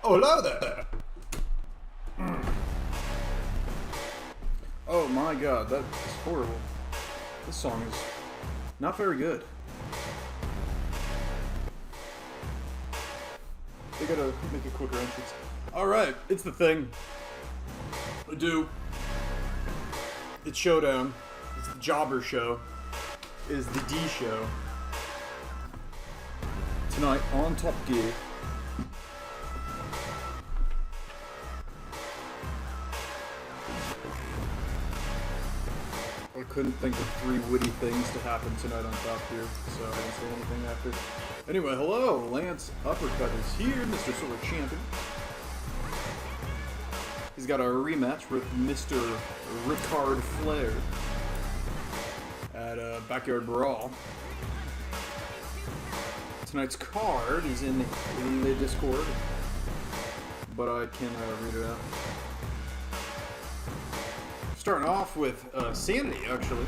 Oh, hello there. Oh my god, that is horrible. This song is not very good. They gotta make a quicker entrance. Alright, it's the thing. I do. It's Showdown. It's the Jobber Show. It is the D Show. Tonight on Top Gear. I couldn't think of 3 witty things to happen tonight on Top Gear, so I didn't say anything after. Anyway, hello, Lance Uppercut is here, Mr. Silver Champion. He's got a rematch with Mr. Ricard Flair at Backyard Brawl. Tonight's card is in the Discord, but I can read it out. Starting off with Sanity, actually.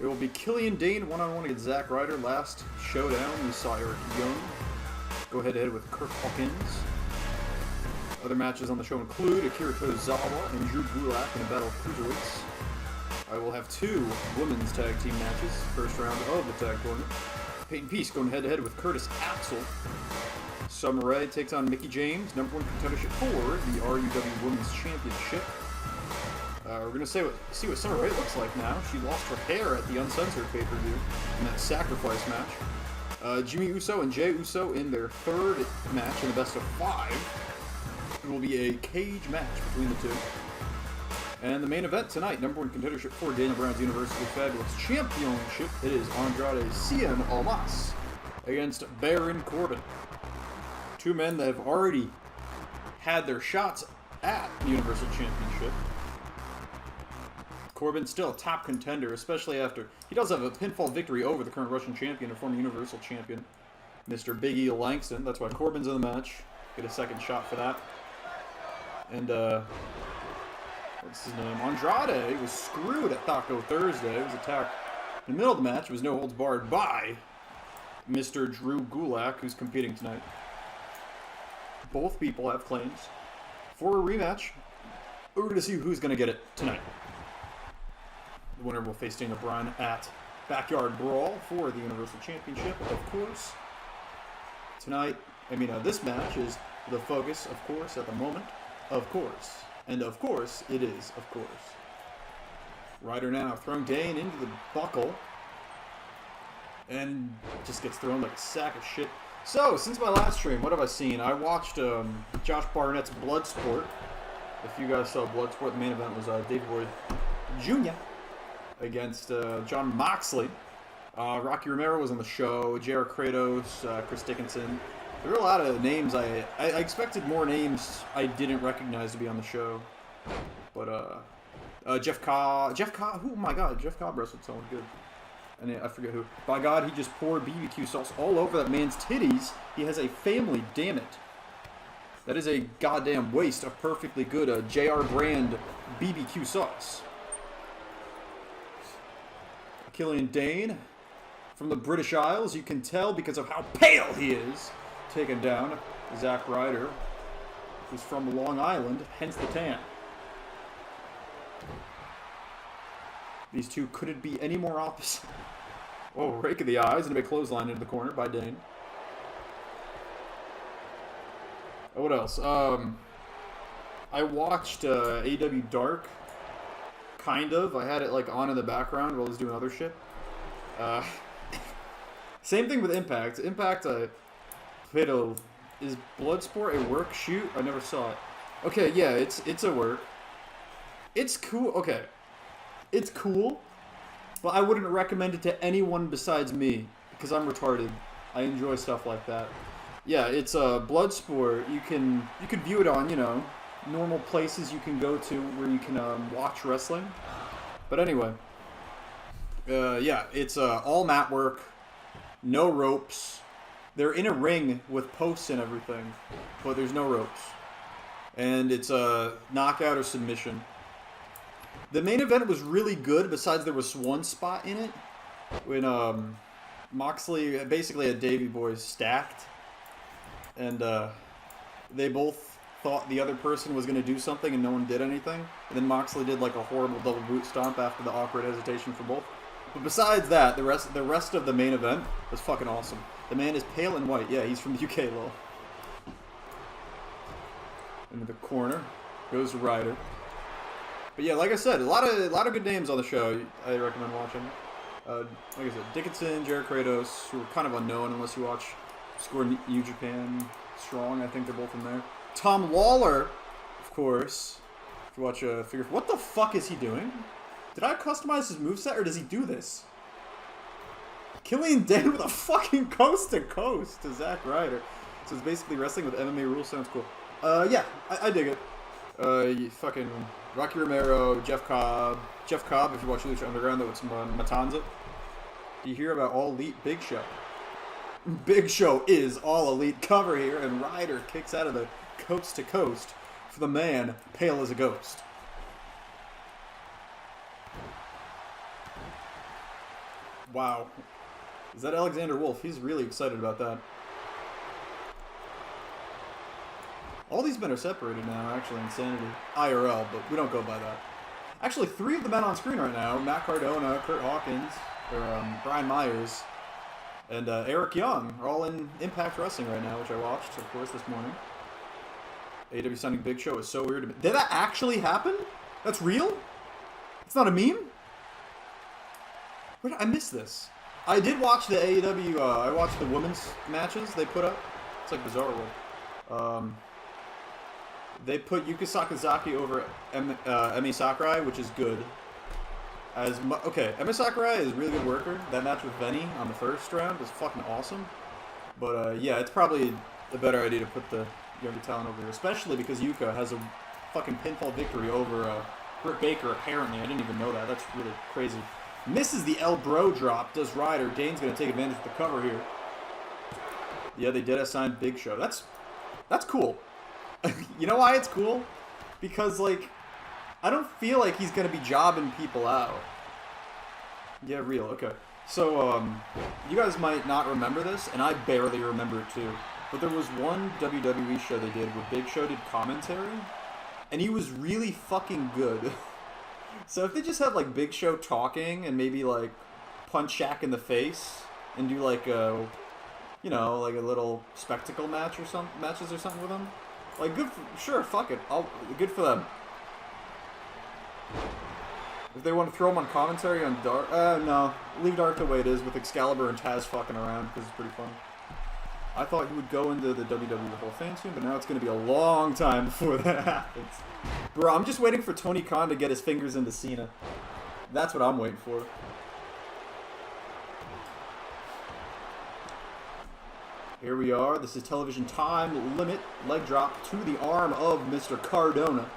It will be Killian Dane one-on-one against Zack Ryder. Last Showdown, we saw Eric Young go head-to-head with Kurt Hawkins. Other matches on the show include Akira Tozawa and Drew Gulak in a battle of cruiserweights. I will have 2 women's tag team matches, first round of the tag tournament. Peyton Peace going head-to-head with Curtis Axel. Summer Rae takes on Mickie James, #1 contendership for the RUW Women's Championship. We're going to see what Summer Rae looks like now. She lost her hair at the Uncensored pay-per-view in that sacrifice match. Jimmy Uso and Jey Uso in their 3rd match in the best of 5. It will be a cage match between the 2. And the main event tonight, #1 contendership for Daniel Bryan's Universal Fabulous Championship. It is Andrade Cien Almas against Baron Corbin. 2 men that have already had their shots at the Universal Championship. Corbin's still a top contender, especially after he does have a pinfall victory over the current Russian champion and former Universal champion, Mr. Big E Langston. That's why Corbin's in the match. Get a second shot for that. And, what's his name? Andrade was screwed at Taco Thursday. He was attacked in the middle of the match. It was no holds barred by Mr. Drew Gulak, who's competing tonight. Both people have claims for a rematch. We're going to see who's going to get it tonight. The winner will face Daniel Bryan at Backyard Brawl for the Universal Championship, of course. Tonight, this match is the focus, of course, at the moment, of course. And of course, it is, of course. Ryder now throwing Dane into the buckle. And just gets thrown like a sack of shit. So, since my last stream, what have I seen? I watched Josh Barnett's Bloodsport. If you guys saw Bloodsport, the main event was David Boyd Jr. against John Moxley. Rocky Romero was on the show. J.R. Kratos, Chris Dickinson. There were a lot of names. I expected more names I didn't recognize to be on the show. But, Jeff Cobb. Oh my god, Jeff Cobb wrestled someone good. And I forget who. By God, he just poured BBQ sauce all over that man's titties. He has a family, damn it. That is a goddamn waste of perfectly good JR brand BBQ sauce. Killian Dane from the British Isles. You can tell because of how pale he is. Taken down Zack Ryder, who's from Long Island, hence the tan. These two couldn't be any more opposite. Oh, rake of the eyes and a big clothesline into the corner by Dane. Oh, what else? I watched AW Dark. Kind of. I had it like on in the background while I was doing other shit. Same thing with Impact. Impact, is Bloodsport a work shoot? I never saw it. Okay, yeah, it's a work. It's cool. Okay. It's cool, but I wouldn't recommend it to anyone besides me because I'm retarded. I enjoy stuff like that. Yeah, it's a Bloodsport. You can view it on, normal places you can go to where you can watch wrestling. But anyway, yeah, it's all mat work, no ropes. They're in a ring with posts and everything, but there's no ropes. And it's a knockout or submission. The main event was really good, besides there was one spot in it when Moxley basically had Davey Boy stacked. And they both thought the other person was going to do something and no one did anything. And then Moxley did like a horrible double boot stomp after the awkward hesitation for both. But besides that, the rest of the main event was fucking awesome. The man is pale and white. Yeah, he's from the UK, lol. Into the corner goes Ryder. But yeah, like I said, a lot of good names on the show. I recommend watching. Like I said, Dickinson, Jared Kratos, who are kind of unknown unless you watch Score New Japan Strong. I think they're both in there. Tom Lawler, of course. If you watch Figure... What the fuck is he doing? Did I customize his moveset, or does he do this? Killian Dane with a fucking coast-to-coast to Zack Ryder. So it's basically wrestling with MMA rules. Sounds cool. Yeah, I dig it. Fucking Rocky Romero, Jeff Cobb. Jeff Cobb, if you watch Lucha Underground, that was Matanza. You hear about All Elite Big Show. Big Show is All Elite cover here, and Ryder kicks out of the coast-to-coast for the man pale as a ghost. Wow. Is that Alexander Wolf? He's really excited about that. All these men are separated now, actually, Insanity. IRL, but we don't go by that. Actually, 3 of the men on screen right now, Matt Cardona, Kurt Hawkins, or Brian Myers, and Eric Young, are all in Impact Wrestling right now, which I watched, of course, this morning. AEW signing Big Show is so weird to me. Did that actually happen? That's real? It's not a meme? Where did I miss this? I did watch the AEW, I watched the women's matches they put up. It's like Bizarre World. They put Yuka Sakazaki over Emi Sakurai, which is good. Okay, Emi Sakurai is a really good worker. That match with Venny on the first round was fucking awesome. But yeah, it's probably a better idea to put the younger talent over here, especially because Yuka has a fucking pinfall victory over Britt Baker, apparently. I didn't even know that. That's really crazy. Misses the El Bro drop, does Ryder. Dane's going to take advantage of the cover here. Yeah, they did assign Big Show. That's cool. You know why it's cool? Because, like, I don't feel like he's going to be jobbing people out. Yeah, real. Okay. So, you guys might not remember this, and I barely remember it too. But there was one WWE show they did where Big Show did commentary, and he was really fucking good. So if they just had, like, Big Show talking and maybe, like, punch Shaq in the face and do, like, a, you know, like a little spectacle match or matches or something with him, like, good for, sure, fuck it. Good for them. If they want to throw him on commentary on Dark, no. Leave Dark the way it is with Excalibur and Taz fucking around because it's pretty fun. I thought he would go into the WWE Hall of Fame soon, but now it's going to be a long time before that happens. Bro, I'm just waiting for Tony Khan to get his fingers into Cena. That's what I'm waiting for. Here we are. This is television time limit. Leg drop to the arm of Mr. Cardona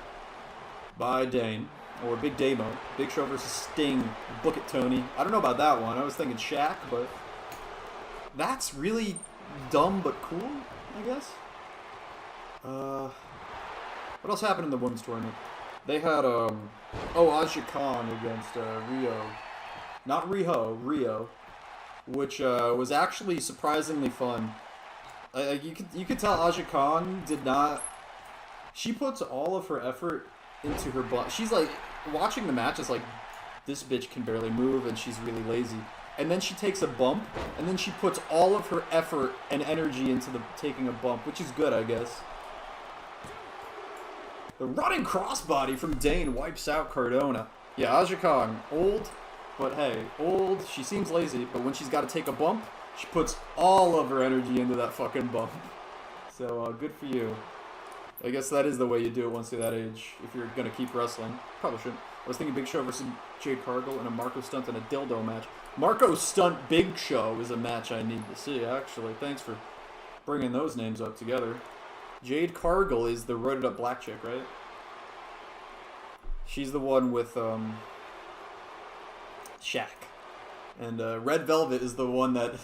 by Dane. Or Big Damo. Big Show versus Sting. Book it, Tony. I don't know about that one. I was thinking Shaq, but that's really dumb but cool, I guess. What else happened in the women's tournament? They had, Aja Khan against Rio. Not Riho, Rio. Which was actually surprisingly fun. You could tell Aja Khan did not... She puts all of her effort into her butt. She's like, watching the match is like, this bitch can barely move and she's really lazy. And then she takes a bump, and then she puts all of her effort and energy into taking a bump, which is good, I guess. The running crossbody from Dane wipes out Cardona. Yeah, Aja Khan, old, but hey, old, she seems lazy, but when she's got to take a bump, she puts all of her energy into that fucking bump. So, good for you. I guess that is the way you do it once you're that age, if you're going to keep wrestling. Probably shouldn't. I was thinking Big Show versus Jade Cargill in a Marco Stunt and a dildo match. Marco Stunt Big Show is a match I need to see, actually. Thanks for bringing those names up together. Jade Cargill is the roided up black chick, right? She's the one with Shaq. And Red Velvet is the one that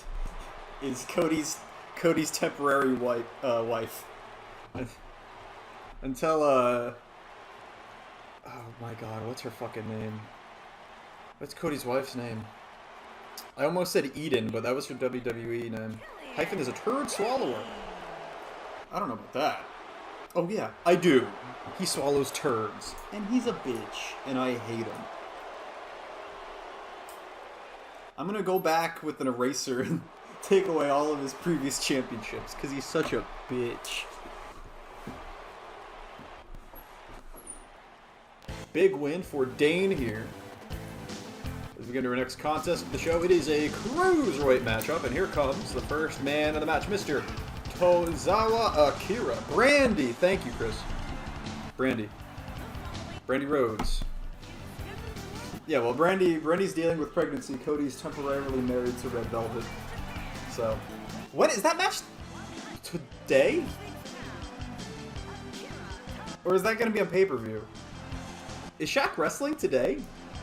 is Cody's temporary wife. Until, oh my god, what's her fucking name? What's Cody's wife's name? I almost said Eden, but that was her WWE name. Hyphen is a turd swallower. I don't know about that. Oh yeah, I do. He swallows turds. And he's a bitch. And I hate him. I'm gonna go back with an eraser and take away all of his previous championships. Because he's such a bitch. Big win for Dane here. As we get into our next contest of the show, it is a cruiserweight matchup. And here comes the first man of the match, Mr. Tozawa Akira. Brandy. Thank you, Chris. Brandy Rhodes. Yeah, well, Brandy's dealing with pregnancy. Cody's temporarily married to Red Velvet. So, when is that match? Today? Or is that going to be on pay-per-view? Is Shaq wrestling today?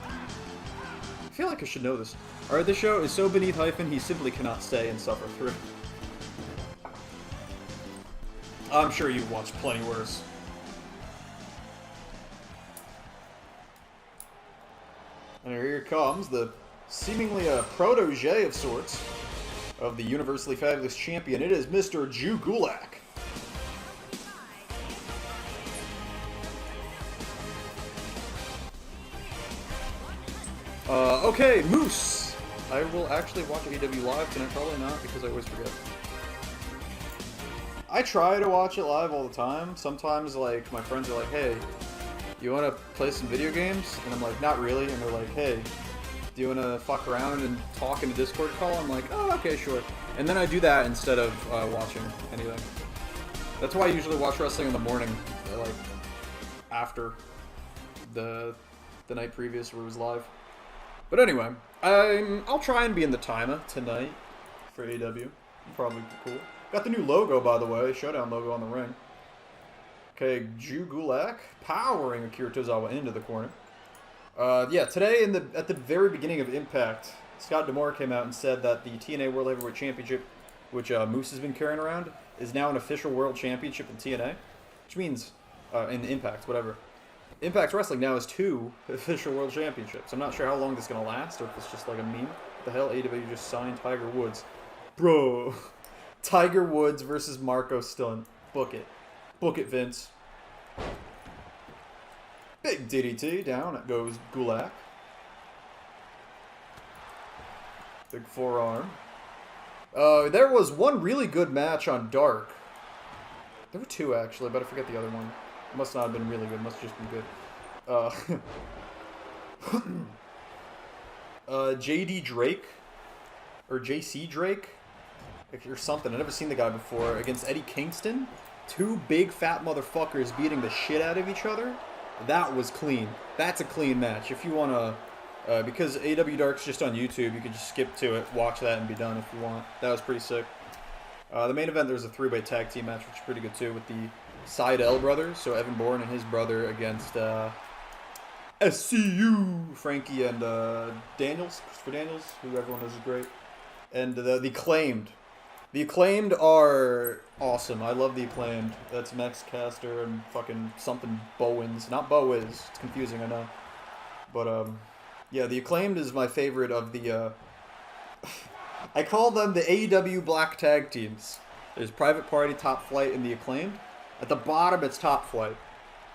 I feel like I should know this. Alright, this show is so beneath hyphen, he simply cannot stay and suffer through. I'm sure you've watched plenty worse. And here comes the seemingly a protege of sorts of the Universally Fabulous Champion. It is Mr. Drew Gulak. Okay, Moose. I will actually watch AEW live tonight. Probably not, because I always forget. I try to watch it live all the time. Sometimes, like, my friends are like, hey, you want to play some video games? And I'm like, not really. And they're like, hey, do you want to fuck around and talk in a Discord call? I'm like, oh, okay, sure. And then I do that instead of watching anything. That's why I usually watch wrestling in the morning, like, after the night previous where it was live. But anyway, I'll try and be in the timer tonight for AEW. Probably cool. Got the new logo, by the way, Showdown logo on the ring. Okay, Drew Gulak powering Akira Tozawa into the corner. Yeah, today at the very beginning of Impact, Scott D'Amore came out and said that the TNA World Heavyweight Championship, which Moose has been carrying around, is now an official World Championship in TNA, which means in Impact, whatever. Impact Wrestling now has 2 official World Championships. I'm not sure how long this is gonna last, or if it's just like a meme. What the hell? AEW just signed Tiger Woods, bro. Tiger Woods versus Marco Stunt. Book it. Book it, Vince. Big DDT. Down it goes Gulak. Big forearm. There was one really good match on Dark. There were 2, actually, but I forget the other one. It must not have been really good. It must have just been good. JD Drake. Or JC Drake. Or something. I've never seen the guy before. Against Eddie Kingston. 2 big fat motherfuckers beating the shit out of each other. That was clean. That's a clean match. If you want to... because AW Dark's just on YouTube, you can just skip to it, watch that, and be done if you want. That was pretty sick. The main event, there was a 3-way tag team match, which is pretty good too, with the Seidel brothers. So Evan Bourne and his brother against SCU, Frankie and Daniels, Christopher Daniels, who everyone knows is great. And the Acclaimed. The Acclaimed are awesome. I love the Acclaimed. That's Max Caster and fucking something Bowens. Not Bowiz. It's confusing, I know. But, yeah, the Acclaimed is my favorite of the, I call them the AEW Black Tag Teams. There's Private Party, Top Flight, and the Acclaimed. At the bottom, it's Top Flight.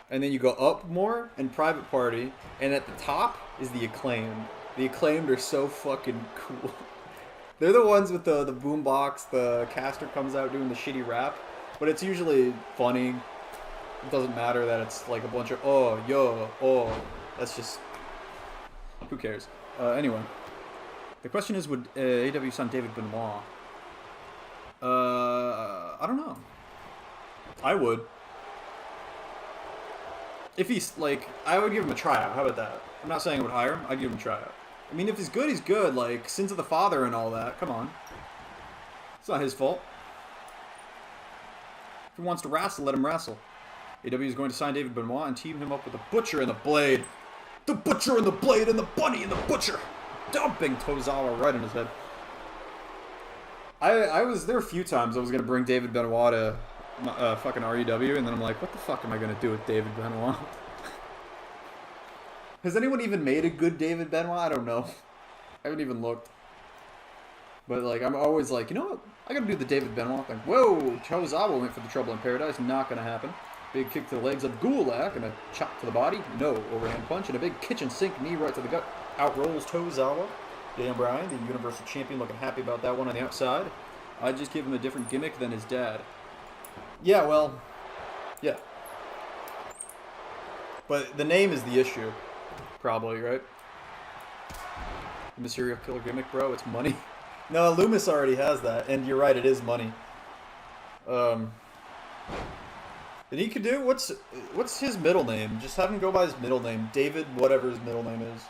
And then you go up more, and Private Party. And at the top is the Acclaimed. The Acclaimed are so fucking cool. They're the ones with the boombox, the caster comes out doing the shitty rap. But it's usually funny. It doesn't matter that it's like a bunch of, oh, yo, oh. That's just... Who cares? Anyway. The question is, would AEW sign David Benoit? I don't know. I would. If he's, like, I would give him a tryout. How about that? I'm not saying I would hire him. I'd give him a tryout. I mean, if he's good, he's good. Like, Sins of the Father and all that. Come on. It's not his fault. If he wants to wrestle, let him wrestle. AEW is going to sign David Benoit and team him up with the Butcher and the Blade. The Butcher and the Blade and the Bunny and the Butcher. Dumping Tozawa right in his head. There were a few times I was going to bring David Benoit to fucking REW, and then I'm like, what the fuck am I going to do with David Benoit? Has anyone even made a good David Benoit? I don't know. I haven't even looked. But, like, I'm always like, you know what? I gotta do the David Benoit thing. Whoa! Tozawa went for the Trouble in Paradise. Not gonna happen. Big kick to the legs of Gulak and a chop to the body. No overhand punch and a big kitchen sink knee right to the gut. Out rolls Tozawa. Dan Bryan, the Universal Champion, looking happy about that one on the outside. I'd just give him a different gimmick than his dad. Yeah, well, yeah. But the name is the issue, probably, right? The serial killer gimmick, bro. It's money. No, Loomis already has that, and you're right. It is money. And he could do what's his middle name? Just have him go by his middle name, David, whatever his middle name is.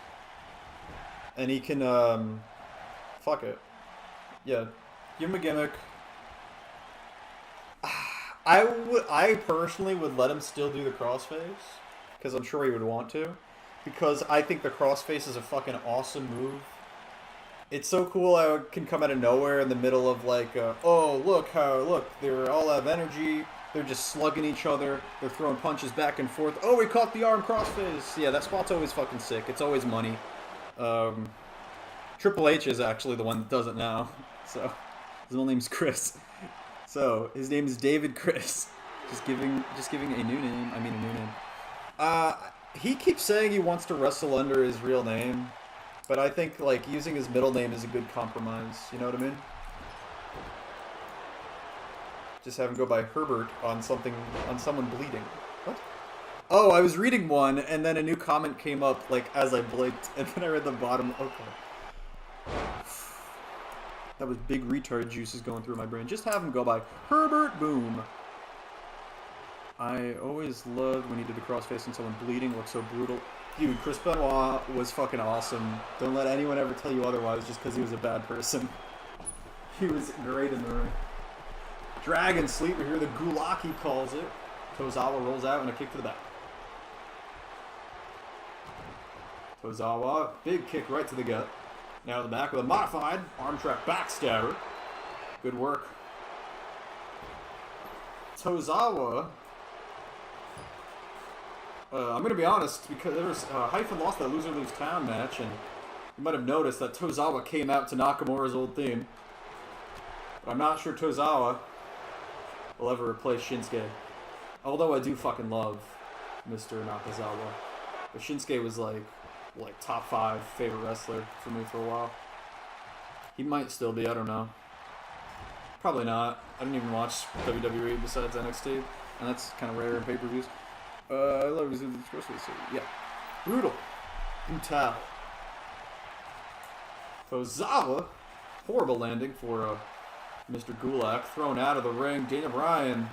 And he can fuck it. Give him a gimmick. I personally would let him still do the crossface, because I'm sure he would want to, because I think the crossface is a fucking awesome move. It's so cool how it can come out of nowhere in the middle of like, oh look, they all have energy, they're just slugging each other, they're throwing punches back and forth. Oh, we caught the arm crossface. Yeah, that spot's always fucking sick. It's always money. Triple H is actually the one that does it now. So his middle name's Chris. So his name is David Chris. Just giving a new name. I mean a new name. He keeps saying he wants to wrestle under his real name, but I think like using his middle name is a good compromise. You know what I mean? Just have him go by Herbert on someone bleeding. What? Oh, I was reading one, and then a new comment came up like as I blinked, and then I read the bottom. Okay. That was big retard juices going through my brain. Just have him go by Herbert Boom. I always loved when he did the crossface and someone bleeding. Looked so brutal. Dude, Chris Benoit was fucking awesome. Don't let anyone ever tell you otherwise just because he was a bad person. He was great in the ring. Dragon Sleeper here. The Gulaki calls it. Tozawa rolls out and a kick to the back. Tozawa, big kick right to the gut. Now to the back with a modified arm trap backstabber. Good work. Tozawa. I'm going to be honest, because there was Hyphen lost that Loser Leaves Town match, and you might have noticed that Tozawa came out to Nakamura's old theme. But I'm not sure Tozawa will ever replace Shinsuke. Although I do fucking love Mr. Nakazawa. But Shinsuke was like top 5 favorite wrestler for me for a while. He might still be, I don't know. Probably not. I don't even watch WWE besides NXT, and that's kind of rare in pay-per-views. I love his crossface. Yeah. Brutal. Brutal. Tozawa. Horrible landing for Mr. Gulak. Thrown out of the ring. Daniel Bryan.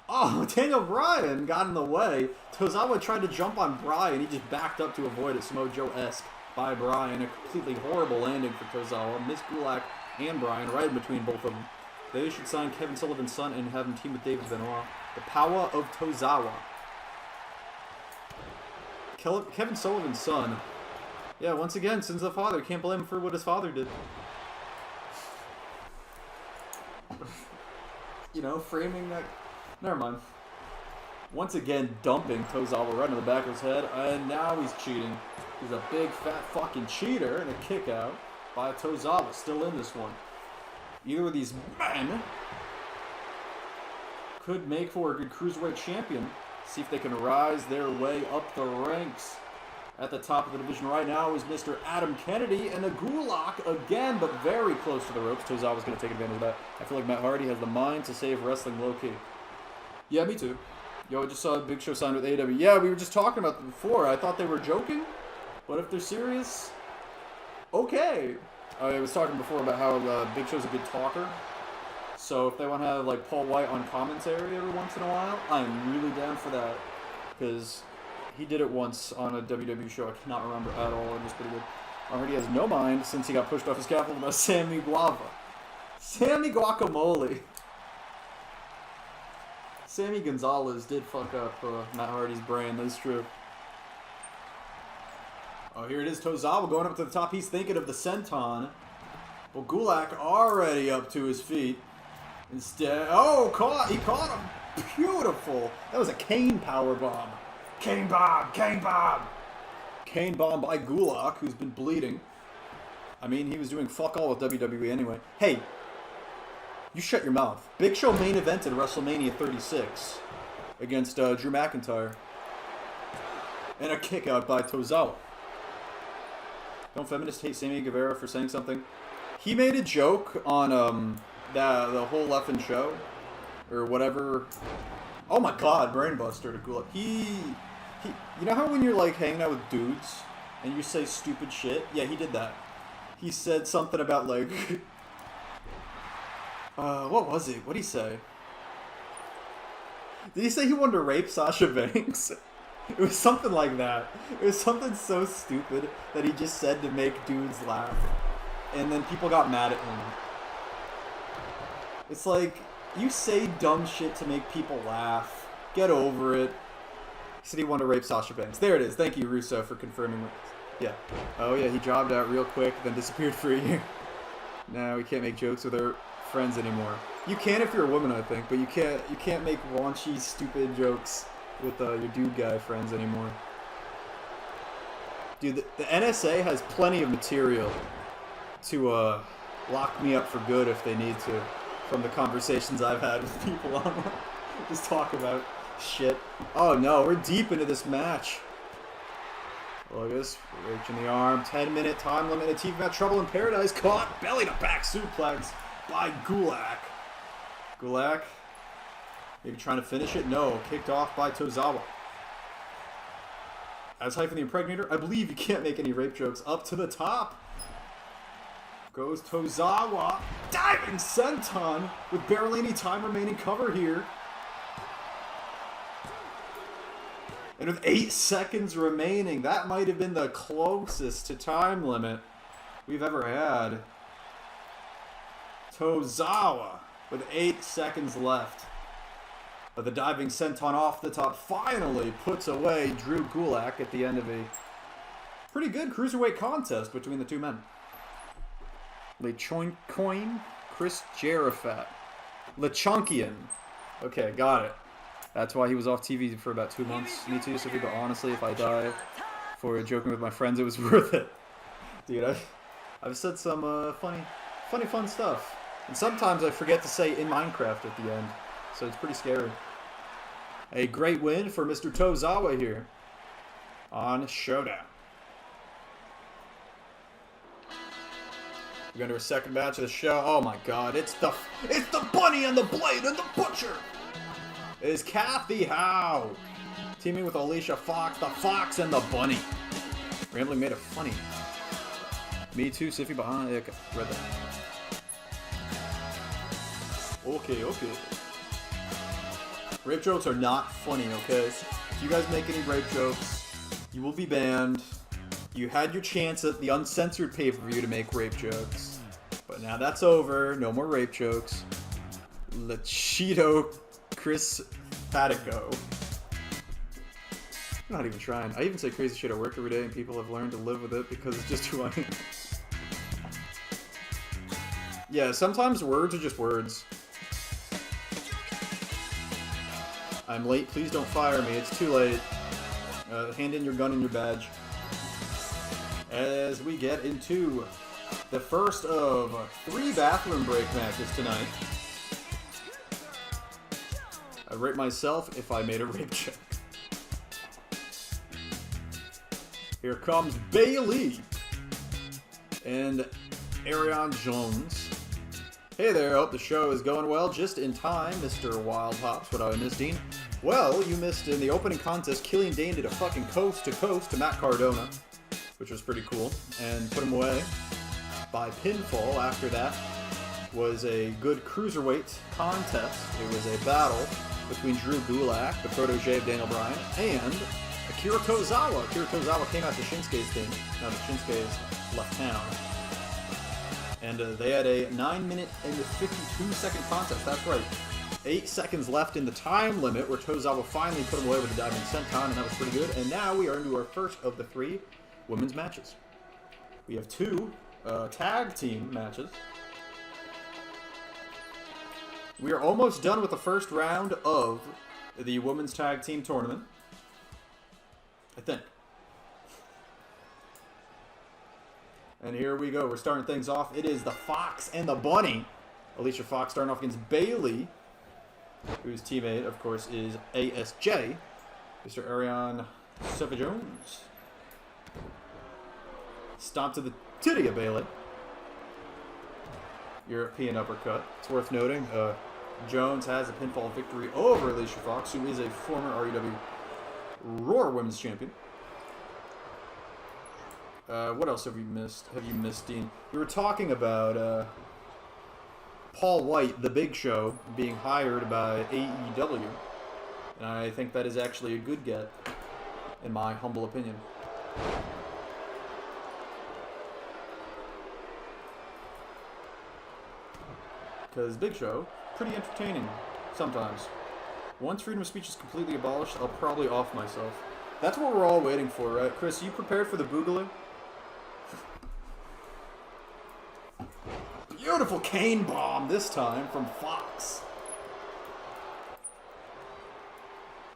Oh, Daniel Bryan got in the way. Tozawa tried to jump on Bryan. He just backed up to avoid it. Samoa Joe-esque by Bryan. A completely horrible landing for Tozawa. Miss Gulak and Bryan right in between both of them. They should sign Kevin Sullivan's son and have him team with David Benoit. The power of Tozawa. Kevin Sullivan's son. Yeah, once again, sins of the father. Can't blame him for what his father did. You know, framing that... Never mind. Once again, dumping Tozawa right in the back of his head. And now he's cheating. He's a big, fat fucking cheater. And a kick out by Tozawa. Still in this one. Either of these men could make for a good cruiserweight champion. See if they can rise their way up the ranks. At the top of the division right now is Mr. Adam Kennedy and a Gulak again, but very close to the ropes. Tozawa's going to take advantage of that. I feel like Matt Hardy has the mind to save wrestling low-key. Yeah, me too. Yo, I just saw a Big Show signed with AEW. Yeah, we were just talking about them before. I thought they were joking, but if they're serious, okay. I was talking before about how Big Show's a good talker. So if they want to have like Paul White on commentary every once in a while, I'm really down for that. Because he did it once on a WWE show I cannot remember at all. It was pretty good. Already has no mind since he got pushed off his scaffold by Sammy Guava. Sammy Guacamole. Sammy Gonzalez did fuck up Matt Hardy's brain. That's true. Oh, here it is. Tozawa going up to the top. He's thinking of the senton. Well, Gulak already up to his feet. Instead, oh, he caught him. Beautiful. That was a cane power bomb. Cane bomb. Cane bomb. Cane bomb by Gulak, who's been bleeding. I mean, he was doing fuck all with WWE anyway. Hey, You shut your mouth. Big Show main evented WrestleMania 36 against Drew McIntyre. And a kick out by Tozawa. Don't feminists hate Sammy Guevara for saying something? He made a joke on the whole effing show. Or whatever. Oh my god, Brainbuster to Gulak. You know how when you're like hanging out with dudes and you say stupid shit? Yeah, he did that. He said something about like... what was it? What did he say? Did he say he wanted to rape Sasha Banks? It was something like that. It was something so stupid that he just said to make dudes laugh. And then people got mad at him. It's like, you say dumb shit to make people laugh. Get over it. He said he wanted to rape Sasha Banks. There it is. Thank you, Russo, for confirming it. Yeah. Oh yeah, he jobbed out real quick, then disappeared for a year. Now we can't make jokes with our friends anymore. You can if you're a woman, I think, but you can't make raunchy, stupid jokes with your dude guy friends anymore. Dude, the NSA has plenty of material to lock me up for good if they need to, from the conversations I've had with people online. Just talk about shit. Oh no, we're deep into this match. Look at this, reaching the arm, 10-minute time limit, a TV match, Trouble in Paradise, caught, belly to back suplex by Gulak. Gulak, maybe trying to finish it? No, kicked off by Tozawa. As Hyphen the Impregnator, I believe you can't make any rape jokes. Up to the top. Goes Tozawa. Diving senton with barely any time remaining. Cover here. And with 8 seconds remaining, that might have been the closest to time limit we've ever had. Tozawa with 8 seconds left. But the diving senton off the top finally puts away Drew Gulak at the end of a pretty good cruiserweight contest between the two men. LeChoincoin, Chris Jarrafat. LeChonkian. Okay, got it. That's why he was off TV for about 2 months. Me too, Sophie, but honestly, if I die for joking with my friends, it was worth it. Dude, I've said some fun stuff. And sometimes I forget to say in Minecraft at the end. So it's pretty scary. A great win for Mr. Tozawa here on Showdown. We're going to our second match of the show. Oh my god, it's the Bunny and the Blade and the Butcher. It is Kathy Howe teaming with Alicia Fox, the Fox and the Bunny. Rambling made it funny. Me too, Siffy behind. Okay, read that. Okay. Rape jokes are not funny, okay? If you guys make any rape jokes, you will be banned. You had your chance at the uncensored pay-per-view to make rape jokes. But now that's over. No more rape jokes. Lechito Chris Fatico. I'm not even trying. I even say crazy shit at work every day and people have learned to live with it because it's just who I am. Yeah, sometimes words are just words. I'm late, please don't fire me, it's too late. Hand in your gun and your badge. As we get into the first of 3 bathroom break matches tonight. I'd rape myself if I made a rape joke. Here comes Bailey and Ariane Jones. Hey there, hope the show is going well. Just in time, Mr. Wild Hops. What I missed, Dean? Well, you missed in the opening contest, Killian Dane did a fucking coast-to-coast to Matt Cardona, which was pretty cool, and put him away by pinfall. After that was a good cruiserweight contest. It was a battle between Drew Gulak, the protege of Daniel Bryan, and Akira Tozawa. Akira Tozawa came out to Shinsuke's team. Now that Shinsuke's left town. And they had a 9-minute and 52-second contest. That's right. 8 seconds left in the time limit where Tozawa finally put him away with a diving senton, and that was pretty good. And now we are into our first of the 3 women's matches. We have 2 tag team matches. We are almost done with the first round of the women's tag team tournament. I think. And here we go. We're starting things off. It is the Fox and the Bunny Alicia Fox starting off against Bailey, whose teammate, of course, is ASJ, Mr. Ariane Jones. Stomp to the titty of Bailey. European uppercut. It's worth noting, Jones has a pinfall victory over Alicia Fox, who is a former REW Raw Women's Champion. What else have you missed? Dean? We were talking about Paul White, the Big Show, being hired by AEW, and I think that is actually a good get, in my humble opinion. Because Big Show, pretty entertaining sometimes. Once freedom of speech is completely abolished, I'll probably off myself. That's what we're all waiting for, right? Chris, you prepared for the Boogaloo? Beautiful cane bomb this time from Fox.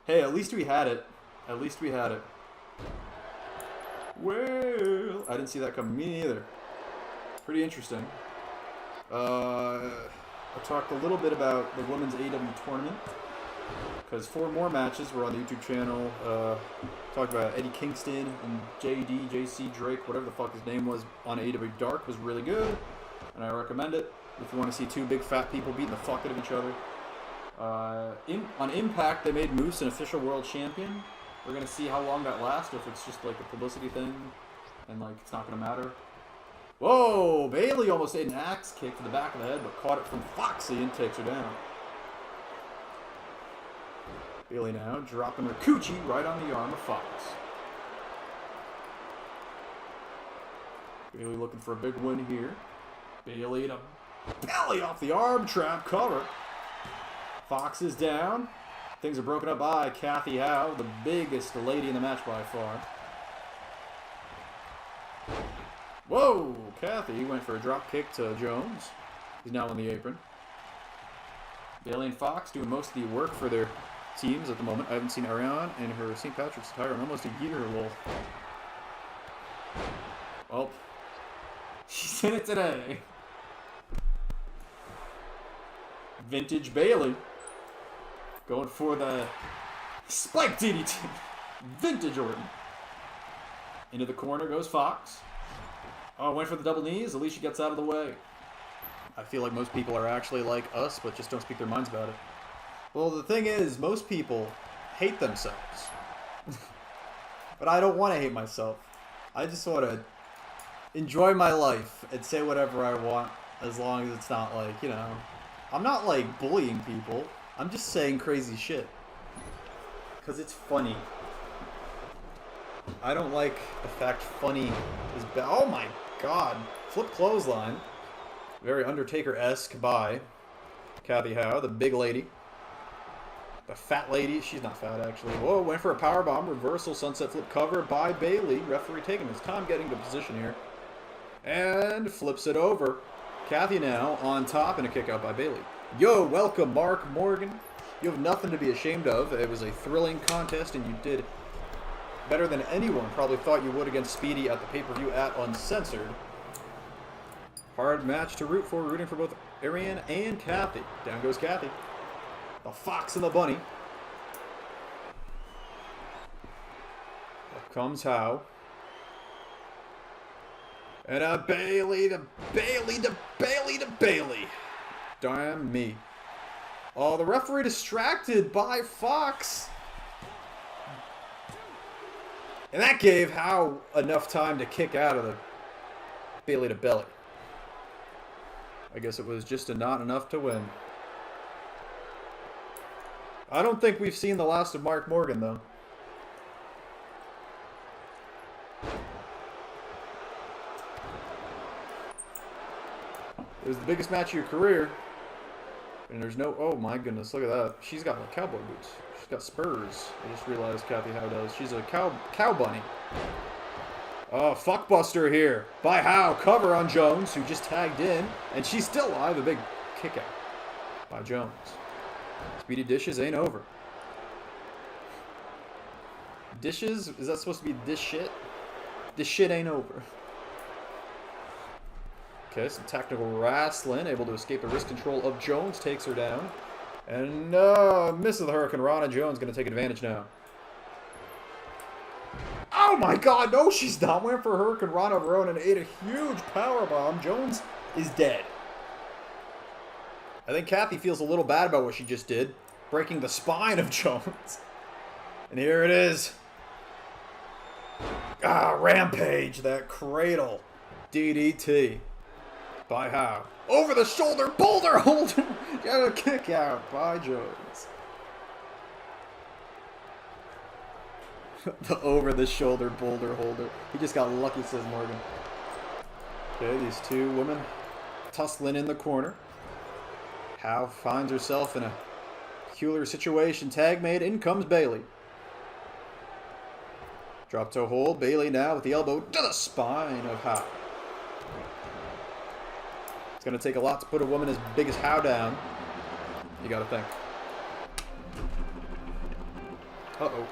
Hey, at least we had it. At least we had it. Well, I didn't see that coming. Me neither. Pretty interesting. I talked a little bit about the women's AEW tournament, because 4 more matches were on the YouTube channel. Talked about Eddie Kingston and JC Drake, whatever the fuck his name was, on AEW Dark was really good, and I recommend it if you want to see 2 big fat people beating the fuck out of each other. On Impact, they made Moose an official world champion. We're gonna see how long that lasts, or if it's just like a publicity thing, and like it's not gonna matter. Whoa! Bailey almost ate an axe kick to the back of the head, but caught it from Foxy and takes her down. Bailey now dropping her coochie right on the arm of Fox. Bailey looking for a big win here. Bailey to belly off the arm trap cover. Fox is down. Things are broken up by Kathy Howe, the biggest lady in the match by far. Whoa! Kathy went for a drop kick to Jones. He's now on the apron. Bailey and Fox doing most of the work for their teams at the moment. I haven't seen Ariane in her St. Patrick's attire in almost a year. Well, she's in it today. Vintage Bailey going for the spike DDT. Vintage Orton. Into the corner goes Fox. Oh, went for the double knees. Alicia gets out of the way. I feel like most people are actually like us, but just don't speak their minds about it. Well, the thing is, most people hate themselves. But I don't want to hate myself. I just want to enjoy my life and say whatever I want, as long as it's not like, you know, I'm not like bullying people. I'm just saying crazy shit. Because it's funny. I don't like the fact funny is bad. Oh my god. Flip clothesline. Very Undertaker-esque by Kathy Howe, the big lady. The fat lady. She's not fat, actually. Whoa, went for a powerbomb. Reversal sunset flip cover by Bailey. Referee taking his time getting to position here. And flips it over. Kathy now on top and a kick out by Bailey. Yo, welcome, Mark Morgan. You have nothing to be ashamed of. It was a thrilling contest, and you did better than anyone probably thought you would against Speedy at the pay-per-view at Uncensored. Hard match to root for, rooting for both Ariane and Kathy. Down goes Kathy. The Fox and the Bunny. Up comes Howe. And a Bailey to Bailey to Bailey to Bailey. Damn me. Oh, the referee distracted by Fox. And that gave Howe enough time to kick out of the Bailey to belly. I guess it was just not enough to win. I don't think we've seen the last of Mark Morgan, though. It was the biggest match of your career. And there's no... Oh, my goodness. Look at that. She's got, like, cowboy boots. She's got spurs. I just realized Kathy Howe does. She's a cow bunny. Oh, fuckbuster here by Howe. Cover on Jones, who just tagged in. And she's still alive. A big kick out by Jones. Speedy Dishes ain't over. Dishes? Is that supposed to be this shit? This shit ain't over. Okay, some technical wrestling. Able to escape the wrist control of Jones. Takes her down. And misses the Hurricane Rana. Jones going to take advantage now. Oh my god, no, she's not. Went for Hurricane Rana of her own and ate a huge powerbomb. Jones is dead. I think Kathy feels a little bad about what she just did, breaking the spine of Jones. And here it is. Rampage, that cradle. DDT. By Howe. Over the shoulder, boulder holder. Got a kick out by Jones. The over the shoulder boulder holder. He just got lucky, says Morgan. Okay, these two women tussling in the corner. Howe finds herself in a peculiar situation. Tag made. In comes Bailey. Drop toe hold. Bailey now with the elbow to the spine of Howe. It's going to take a lot to put a woman as big as Howe down. You got to think. Uh-oh.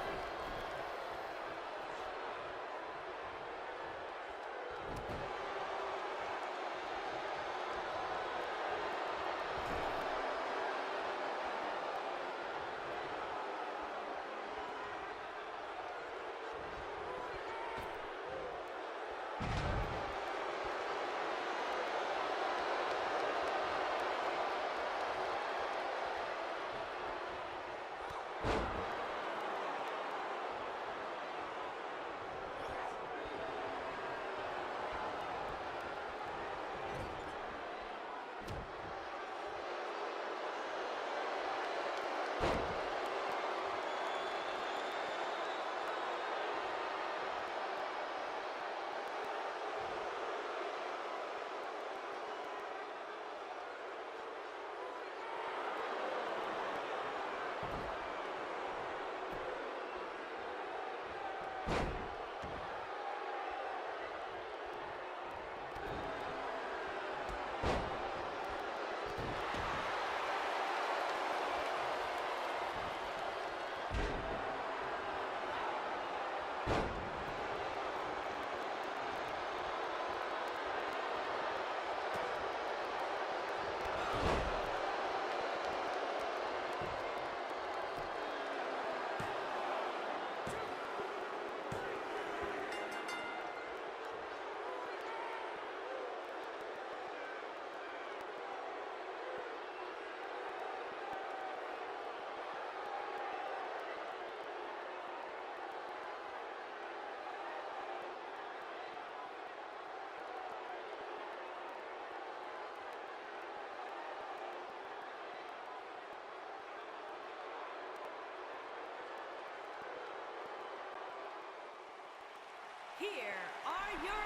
Here are your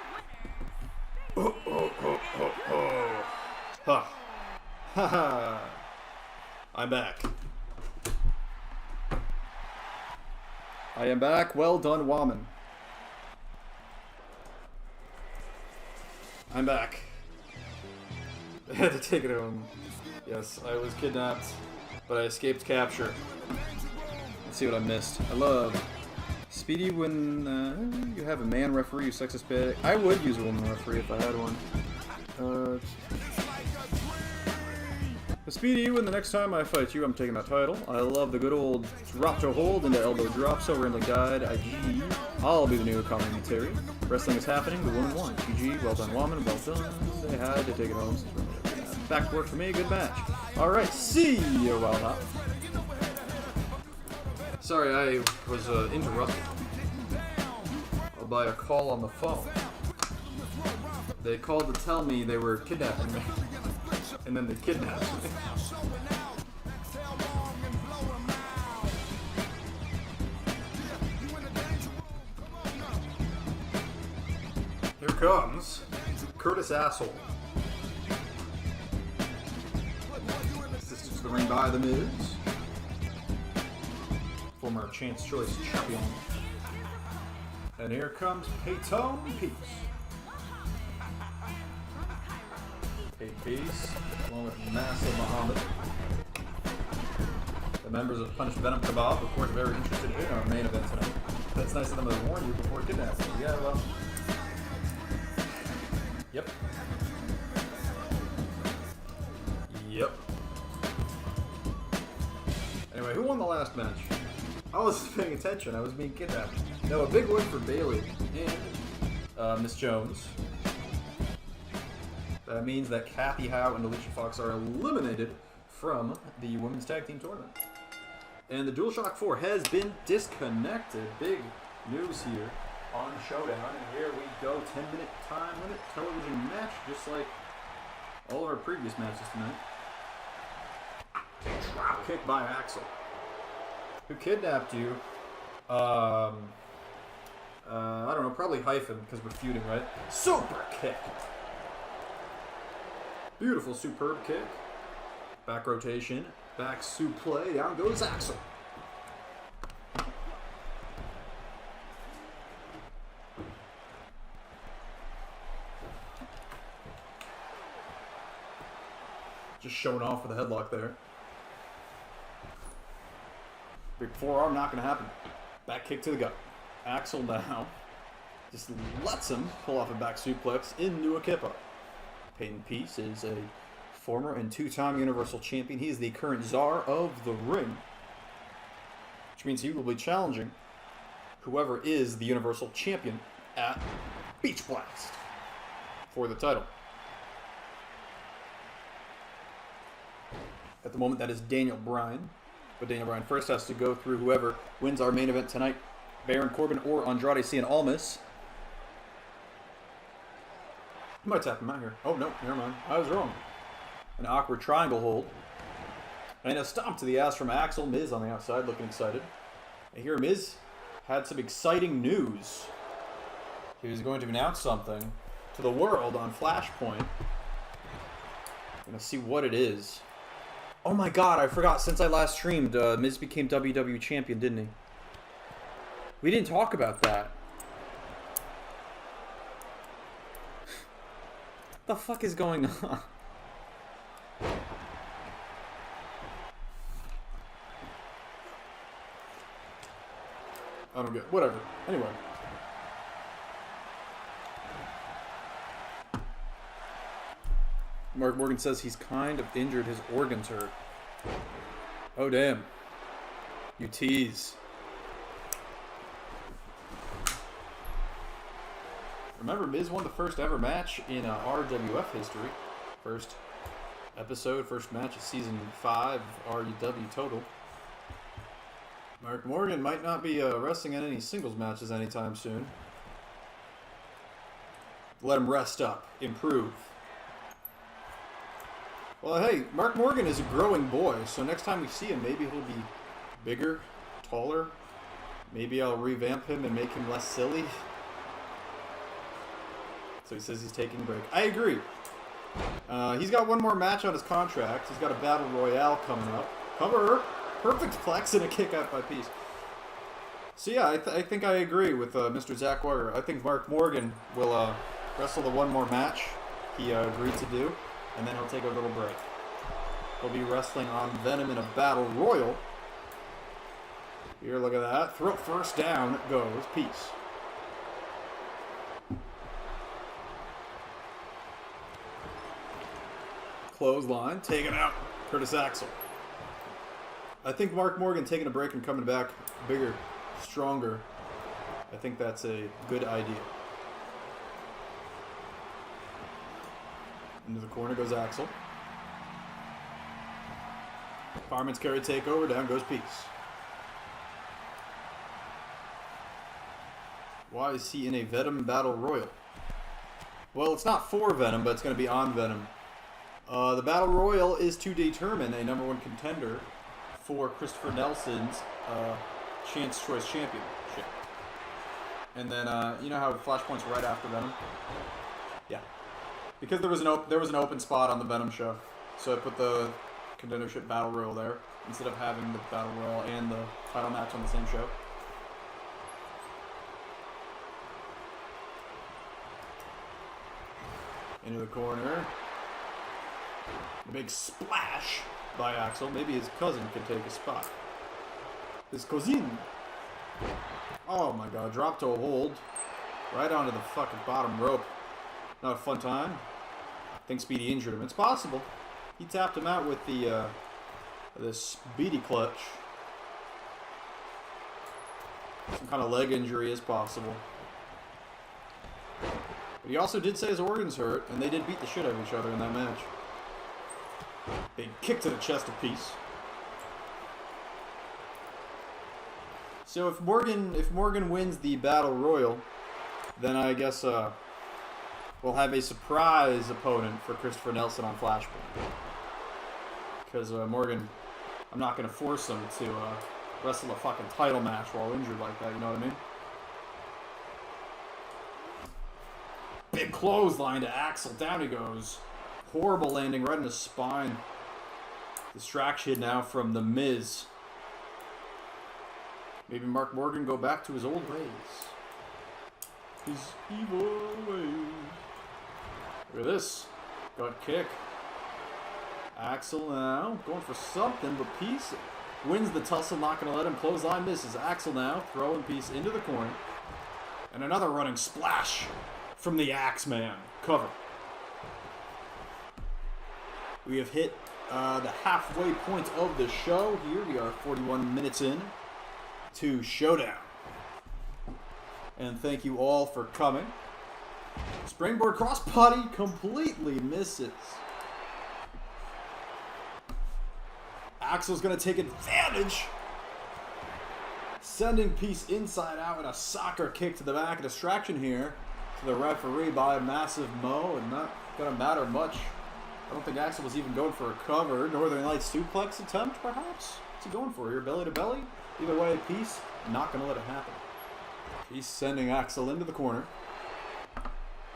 winners. Ha. Ha ha. I'm back. I am back. Well done, Woman. I'm back. I had to take it home. Yes, I was kidnapped, but I escaped capture. Let's see what I missed. I love Speedy when you have a man referee who's sexist bad. I would use a woman referee if I had one. Speedy, when the next time I fight you, I'm taking that title. I love the good old drop to hold into elbow drop. So Rambling died. IG. I'll be the new commentary. Wrestling is happening. The woman won. GG. Well done, woman. Well done. They had to take it home. Back to work for me. Good match. All right. See you, Wild Hop. Sorry, I was interrupted by a call on the phone. They called to tell me they were kidnapping me, and then they kidnapped me. Here comes Curtis Asshole. Assistance to the ring by The Miz. Former Chance Choice champion. And here comes Peyton Peace. Peyton Peace, along with Massive Muhammad. The members of Punished Venom Kebab, of course, very interested in our main event tonight. That's nice of them to warn you before kidnapping. Yeah, well. Yep. Yep. Anyway, who won the last match? I wasn't paying attention. I was being kidnapped. No, a big win for Bailey and Miss Jones. That means that Kathy Howe and Alicia Fox are eliminated from the Women's Tag Team Tournament. And the DualShock 4 has been disconnected. Big news here on Showdown. And here we go. 10-minute time limit television match, just like all of our previous matches tonight. Kick by Axel. Who kidnapped you? I don't know, probably Hyphen, because we're feuding, right? Super kick! Beautiful, superb kick. Back rotation, back suplex, down goes Axel. Just showing off with a headlock there. Big forearm, not going to happen. Back kick to the gut. Axel now just lets him pull off a back suplex into a kippa. Peyton Peace is a former and two-time Universal Champion. He is the current Czar of the Ring, which means he will be challenging whoever is the Universal Champion at Beach Blast for the title. At the moment, that is Daniel Bryan. But Daniel Bryan first has to go through whoever wins our main event tonight. Baron Corbin or Andrade Cien Almas. I might tap him out here. Oh, no, never mind. I was wrong. An awkward triangle hold. And a stomp to the ass from Axel. Miz on the outside, looking excited. I hear Miz had some exciting news. He was going to announce something to the world on Flashpoint. I'm going to see what it is. Oh my god, I forgot. Since I last streamed, Miz became WWE Champion, didn't he? We didn't talk about that. What the fuck is going on? I don't get it. Whatever. Anyway. Mark Morgan says he's kind of injured. His organs hurt. Oh, damn. You tease. Remember, Miz won the first ever match in RWF history. First episode, first match of Season 5 RW Total. Mark Morgan might not be wrestling in any singles matches anytime soon. Let him rest up. Improve. Well, hey, Mark Morgan is a growing boy, so next time we see him, maybe he'll be bigger, taller. Maybe I'll revamp him and make him less silly. So he says he's taking a break. I agree. He's got one more match on his contract. He's got a Battle Royale coming up. Cover! Perfect flex and a kick out by Peace. So yeah, I think I agree with Mr. Zach Warrior. I think Mark Morgan will wrestle the one more match he agreed to do, and then he'll take a little break. He'll be wrestling on Venom in a Battle Royal. Here, look at that. Throat first down goes Peace. Clothesline, taken out. Curtis Axel. I think Mark Morgan taking a break and coming back bigger, stronger. I think that's a good idea. Into the corner goes Axel. Fireman's carry takeover, down goes Peace. Why is he in a Venom Battle Royal? Well, it's not for Venom, but it's going to be on Venom. The Battle Royal is to determine a #1 contender for Christopher Nelson's Chance Choice Championship. And then, you know how Flashpoint's right after Venom? Yeah. Because there was an open spot on the Venom show, so I put the contendership Battle Royal there, instead of having the Battle Royal and the title match on the same show. Into the corner. A big splash by Axel. Maybe his cousin could take a spot. His cousin. Oh my god, dropped to a hold. Right onto the fucking bottom rope. Not a fun time. I think Speedy injured him. It's possible. He tapped him out with the this speedy clutch. Some kind of leg injury is possible. But he also did say his organs hurt, and they did beat the shit out of each other in that match. Big kick to the chest of Peace. So if Morgan wins the Battle Royal, then I guess we'll have a surprise opponent for Christopher Nelson on Flashpoint. Because Morgan, I'm not going to force him to wrestle a fucking title match while injured like that, you know what I mean? Big clothesline to Axel. Down he goes. Horrible landing right in the spine. Distraction now from The Miz. Maybe Mark Morgan go back to his old ways. His evil ways. Look at this. Gut kick. Axel now going for something, but Peace wins the tussle, not going to let him. Clothesline misses. Axel now throwing Peace into the corner. And another running splash from the Axeman. Cover. We have hit the halfway point of the show. Here we are 41 minutes in to Showdown. And thank you all for coming. Springboard crossbody completely misses. Axel's going to take advantage. Sending Peace inside out and a soccer kick to the back. A distraction here to the referee by a massive Mo, and not going to matter much. I don't think Axel was even going for a cover. Northern Lights suplex attempt, perhaps? What's he going for here? Belly to belly? Either way, Peace not going to let it happen. Peace sending Axel into the corner.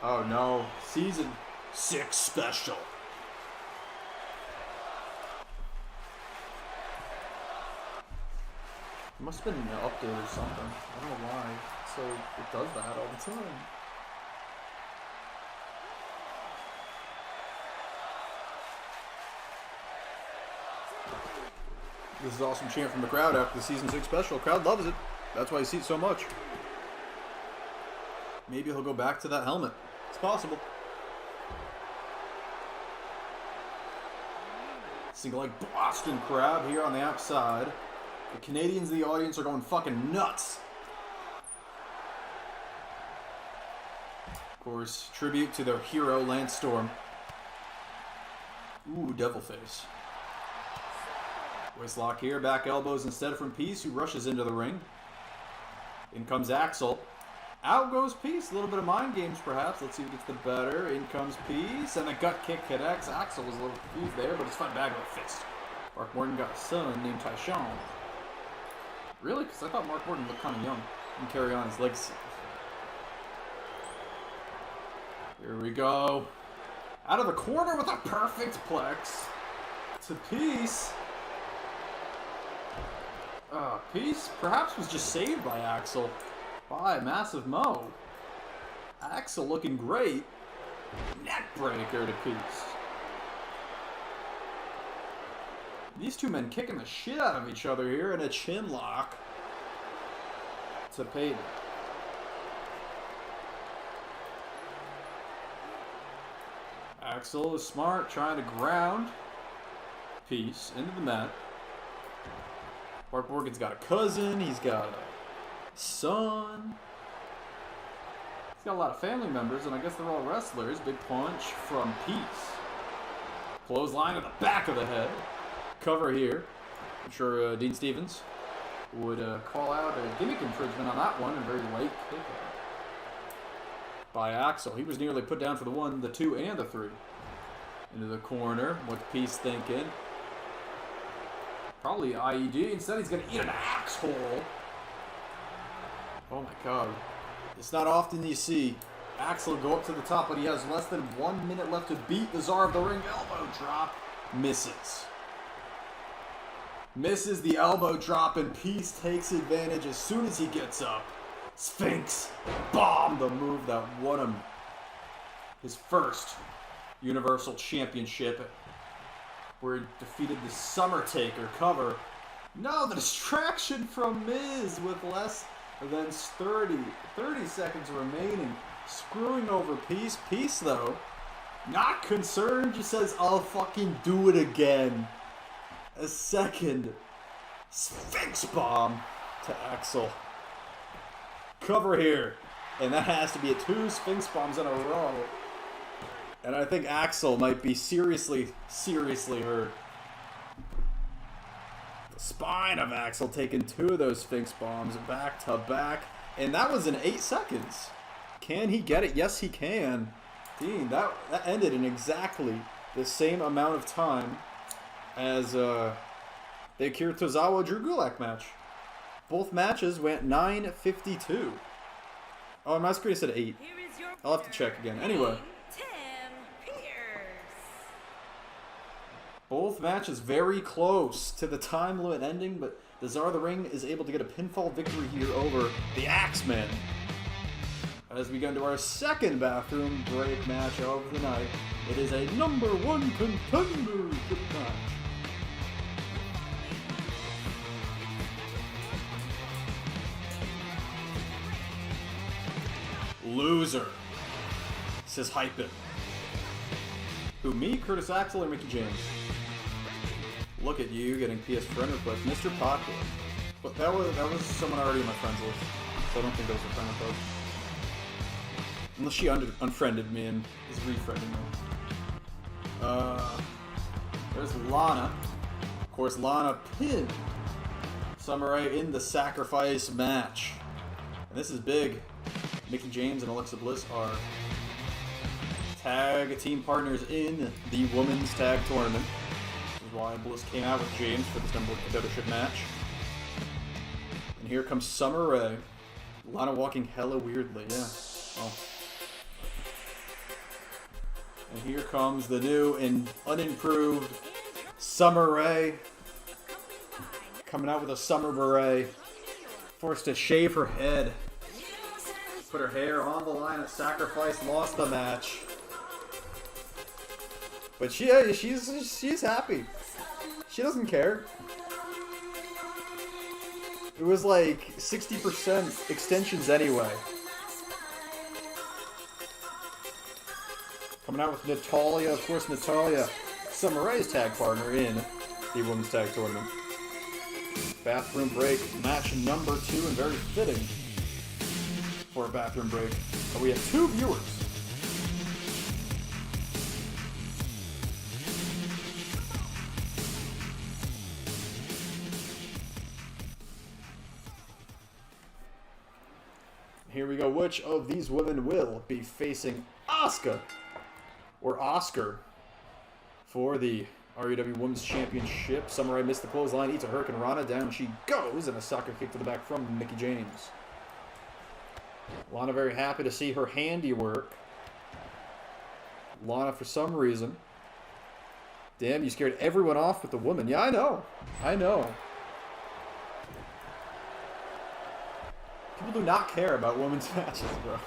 Oh no. Season 6 special. It must have been an update or something. I don't know why. So it does that all the time. This is awesome chant from the crowd after the Season 6 special. The crowd loves it. That's why you see it so much. Maybe he'll go back to that helmet. It's possible. Single leg Boston crab here on the outside. The Canadians in the audience are going fucking nuts. Of course, tribute to their hero, Lance Storm. Ooh, devil face. Waist lock here, back elbows instead from Peace, who rushes into the ring. In comes Axel. Out goes Peace. A little bit of mind games, perhaps. Let's see who gets the better. In comes Peace, and a gut kick connects. Axel was a little confused there, but it's fun back with a fist. Mark Morton got a son named Tyshawn. Really? Because I thought Mark Morton looked kind of young. And carry on his legacy. Here we go. Out of the corner with a perfect plex. To Peace. Peace perhaps was just saved by Axel. By Massive Mo. Axel looking great. Neck breaker to Peace. These two men kicking the shit out of each other here, and a chin lock to Peyton. Axel is smart, trying to ground Peace into the mat. Mark Morgan's got a cousin, he's got a son. He's got a lot of family members, and I guess they're all wrestlers. Big punch from Peace. Clothesline to the back of the head. Cover here. I'm sure Dean Stevens would call out a gimmick infringement on that one, and very late kick out by Axel. He was nearly put down for the 1, the 2, and the 3. Into the corner. What's Peace thinking? Probably IED. Instead, he's going to eat an axe hole. Oh my god. It's not often you see Axel go up to the top, but he has less than 1 minute left to beat the Czar of the Ring. Elbow drop. Misses. Misses the elbow drop, and Peace takes advantage as soon as he gets up. Sphinx bomb, the move that won him his first Universal Championship, where he defeated the Summer Taker. Cover. No, the distraction from Miz with less than 30 seconds remaining. Screwing over Peace. Peace, though, Not concerned, just says, I'll fucking do it again. A second Sphinx Bomb to Axel. Cover here. And that has to be 2 Sphinx Bombs in a row. And I think Axel might be seriously, seriously hurt. The spine of Axel taking 2 of those Sphinx Bombs back to back. And that was in 8 seconds. Can he get it? Yes, he can. Dean, that ended in exactly the same amount of time as the Akira Tozawa Drew Gulak match. Both matches went 9:52. Oh, on my screen it said 8. I'll have to check again. Anyway. Both matches very close to the time limit ending, but the Czar of the Ring is able to get a pinfall victory here over the Axeman. As we go into our second bathroom break match of the night, it is a #1 contendership match. Loser, says Hype It. Who, me, Curtis Axel, or Mickey James? Look at you getting PS friend request, Mr. Popular. But that was someone already in my friends list, so I don't think that was a friend request. Unless she unfriended me and is refriending me. There's Lana. Of course, Lana pinned Samurai in the sacrifice match. And this is big. Mickey James and Alexa Bliss are tag team partners in the women's tag tournament. This is why Bliss came out with James for this #1 contendership match. And here comes Summer Rae. Lana walking hella weirdly, yeah. Oh. And here comes the new and unimproved Summer Rae. Coming out with a summer beret. Forced to shave her head. Put her hair on the line at sacrifice, lost the match. But she's happy. She doesn't care. It was like 60% extensions anyway. Coming out with Natalya, of course Natalya, Summer Rae's tag partner in the women's tag tournament. Bathroom break, match #2, and very fitting for a bathroom break. But we have 2 viewers. Here we go. Which of these women will be facing Asuka or Oscar for the REW Women's Championship? Summer Rae missed the clothesline, eats a Hurricane Rana, down she goes, and a soccer kick to the back from Mickey James. Lana very happy to see her handiwork. Lana, for some reason. Damn, you scared everyone off with the woman. Yeah, I know. I know. People do not care about women's matches, bro.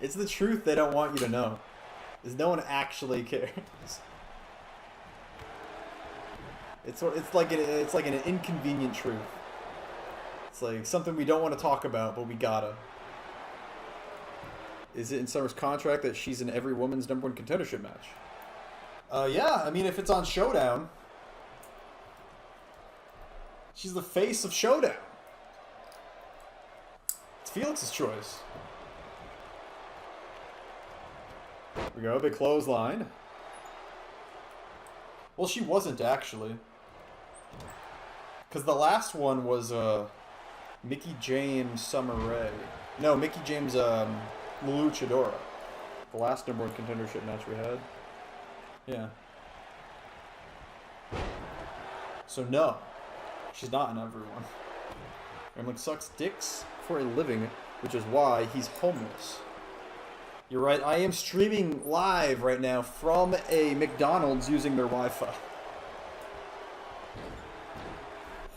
It's the truth they don't want you to know. Is no one actually cares. It's like an inconvenient truth. It's like something we don't want to talk about, but we gotta. Is it in Summer's contract that she's in every women's #1 contendership match? Yeah, I mean, if it's on Showdown. She's the face of Showdown. It's Felix's choice. Here we go, big clothesline. Well, she wasn't, actually. Because the last one was Mickey James, Summer Rae. No, Mickey James, Luchadora. The last #1 contendership match we had. Yeah. So no, she's not in everyone. Gremlin sucks dicks for a living, which is why he's homeless. You're right, I am streaming live right now from a McDonald's using their Wi-Fi.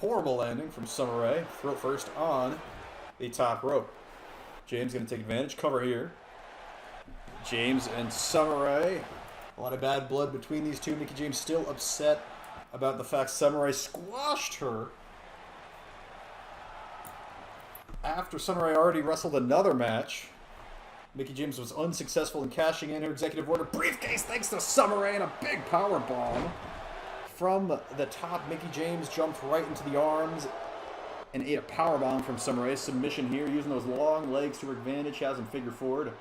Horrible landing from Summer Rae. Throat first on the top rope. James going to take advantage. Cover here. James and Summer Rae. A lot of bad blood between these two. Mickey James still upset about the fact Summer Rae squashed her after Summer Rae already wrestled another match Mickie James was unsuccessful in cashing in her executive order briefcase thanks to Summer Rae and a big power bomb. From the top, Mickie James jumped right into the arms and ate a power bomb from Summer Rae. Submission here, using those long legs to her advantage, has him figure forward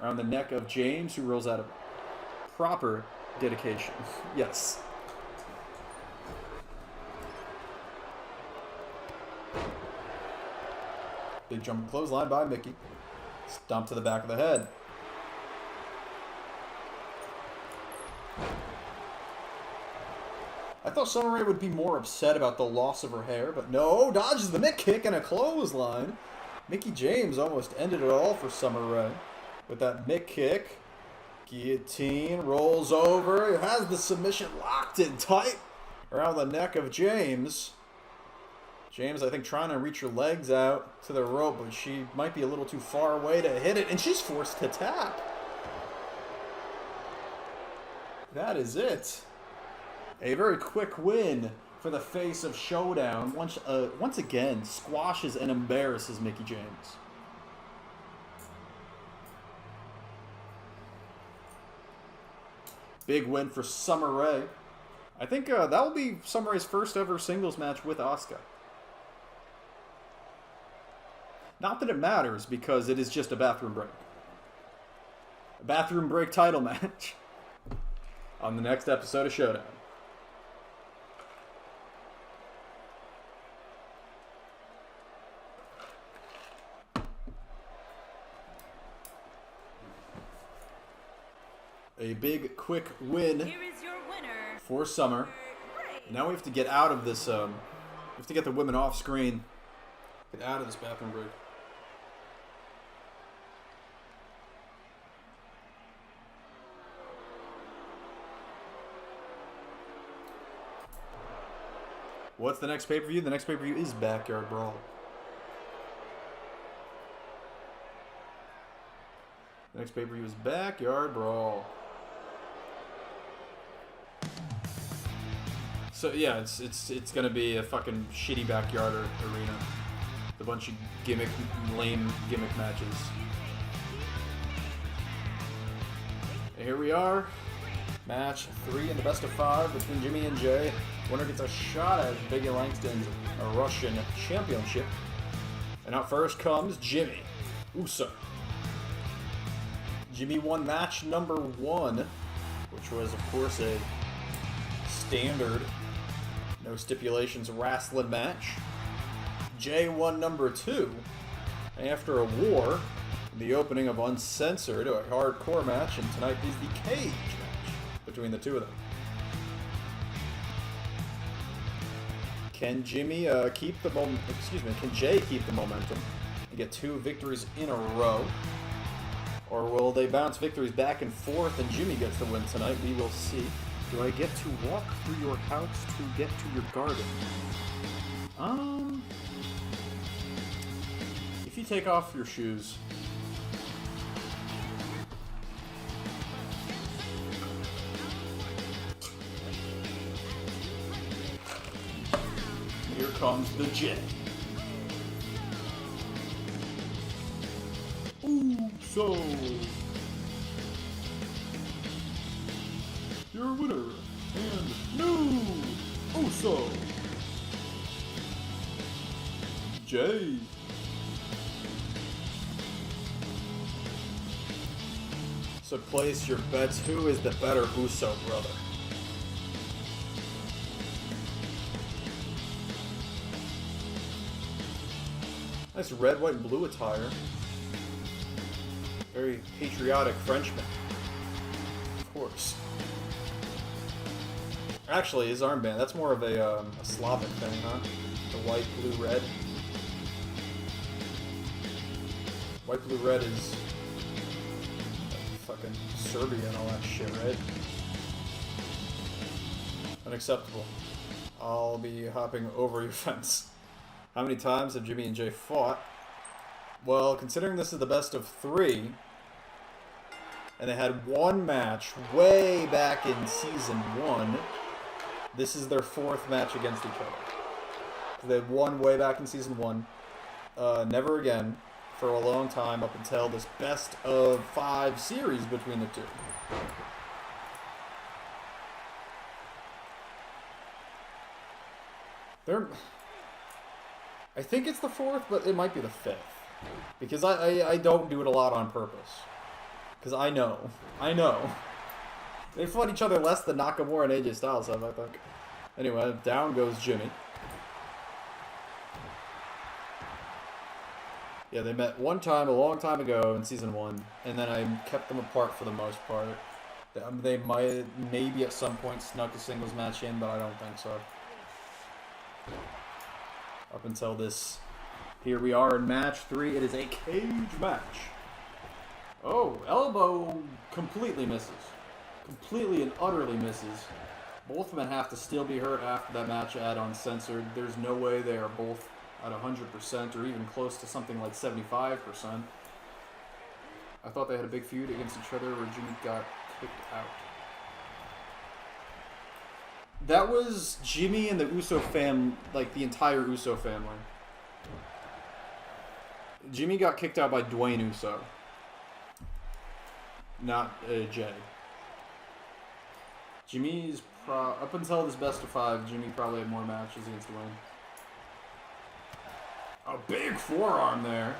around the neck of James, who rolls out of proper dedication. Yes. Big jumping clothesline by Mickie. Stomp to the back of the head. I thought Summer Rae would be more upset about the loss of her hair, but no, dodges the mitt kick and a clothesline. Mickie James almost ended it all for Summer Rae with that mitt kick. Guillotine, rolls over, has the submission locked in tight around the neck of James. James, I think, trying to reach her legs out to the rope, but she might be a little too far away to hit it, and she's forced to tap. That is it. A very quick win for the face of Showdown. Once again, squashes and embarrasses Mickie James. Big win for Summer Rae. I think that will be Summer Rae's first ever singles match with Asuka. Not that it matters, because it is just a bathroom break. A bathroom break title match on the next episode of Showdown. A big, quick win Here is your winner. for Summer. Now we have to get out of this, we have to get the women off screen. Get out of this bathroom break. What's the next pay-per-view? The next pay-per-view is Backyard Brawl. The next pay-per-view is Backyard Brawl. So yeah, it's gonna be a fucking shitty backyard arena. A bunch of lame gimmick matches. And here we are. Match 3 in the best of 5 between Jimmy and Jay. Winner gets a shot at Biggie Langston's Russian Championship. And out first comes Jimmy Uso. Jimmy won match number 1, which was, of course, a standard, no stipulations wrestling match. Jay won number 2 after a war in the opening of Uncensored, a hardcore match, and tonight is the cage match between the two of them. Can Jimmy keep the Can Jay keep the momentum and get 2 victories in a row? Or will they bounce victories back and forth and Jimmy gets the win tonight? We will see. Do I get to walk through your house to get to your garden? If you take off your shoes. Here comes the J. So, your winner and new Uso, Jay. So place your bets. Who is the better Uso brother? Nice red, white, and blue attire. Very patriotic Frenchman. Of course. Actually, his armband, that's more of a Slavic thing, huh? The white, blue, red. White, blue, red is fucking Serbia and all that shit, right? Unacceptable. I'll be hopping over your fence. How many times have Jimmy and Jay fought? Well, considering this is the best of 3, and they had 1 match way back in Season 1, this is their 4th match against each other. They had 1 way back in Season 1, Never Again, for a long time up until this best of 5 series between the two. I think it's the 4th, but it might be the 5th. Because I don't do it a lot on purpose. Because I know. They fought each other less than Nakamura and AJ Styles have, I think. Anyway, down goes Jimmy. Yeah, they met one time a long time ago in Season 1, and then I kept them apart for the most part. They might, maybe at some point, snuck a singles match in, but I don't think so. Up until this, here we are in match 3. It is a cage match. Oh, elbow completely misses. Completely and utterly misses. Both men have to still be hurt after that match at Uncensored. There's no way they are both at 100% or even close to something like 75%. I thought they had a big feud against each other where Jimmy got kicked out. That was Jimmy and the Uso fam, like the entire Uso family. Jimmy got kicked out by Dwayne Uso. Not Jay. Jimmy's up until this best of 5, Jimmy probably had more matches against Dwayne. A big forearm there.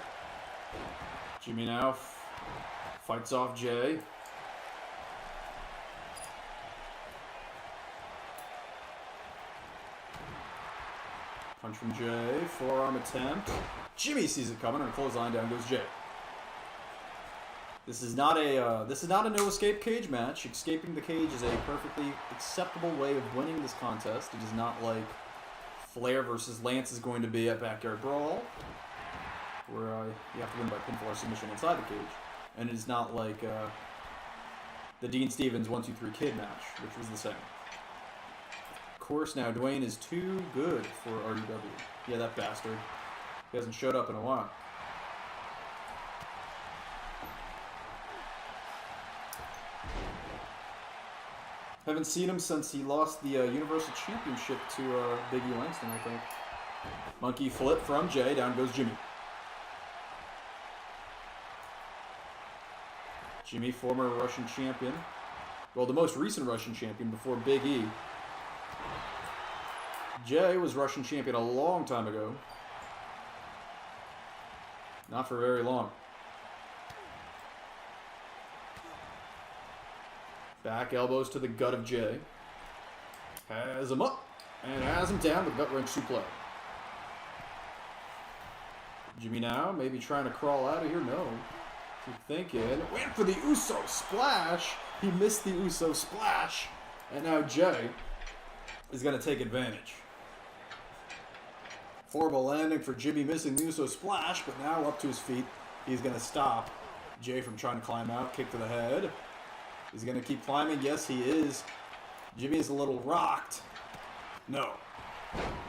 Jimmy now fights off Jay. Punch from Jay. Forearm attempt. Jimmy sees it coming, and a clothesline. Down goes Jay. This is not a no escape cage match. Escaping the cage is a perfectly acceptable way of winning this contest. It is not like Flair versus Lance is going to be at Backyard Brawl, where you have to win by pinfall or submission inside the cage. And it is not like the Dean Stevens 1-2-3 Kid match, which was the same. Of course, now Dwayne is too good for RDW. Yeah, that bastard. He hasn't showed up in a while. Haven't seen him since he lost the Universal Championship to Big E Langston, I think. Monkey flip from Jay. Down goes Jimmy. Jimmy, former Russian champion. Well, the most recent Russian champion before Big E. Jay was Russian champion a long time ago. Not for very long. Back elbows to the gut of Jay. Has him up. And has him down with gut wrench suplex. Jimmy now maybe trying to crawl out of here. No. Keep thinking. Went for the Uso splash. He missed the Uso splash. And now Jay is going to take advantage. Horrible landing for Jimmy, missing the Uso splash. But now up to his feet. He's going to stop Jay from trying to climb out. Kick to the head. He's going to keep climbing. Yes, he is. Jimmy is a little rocked. No.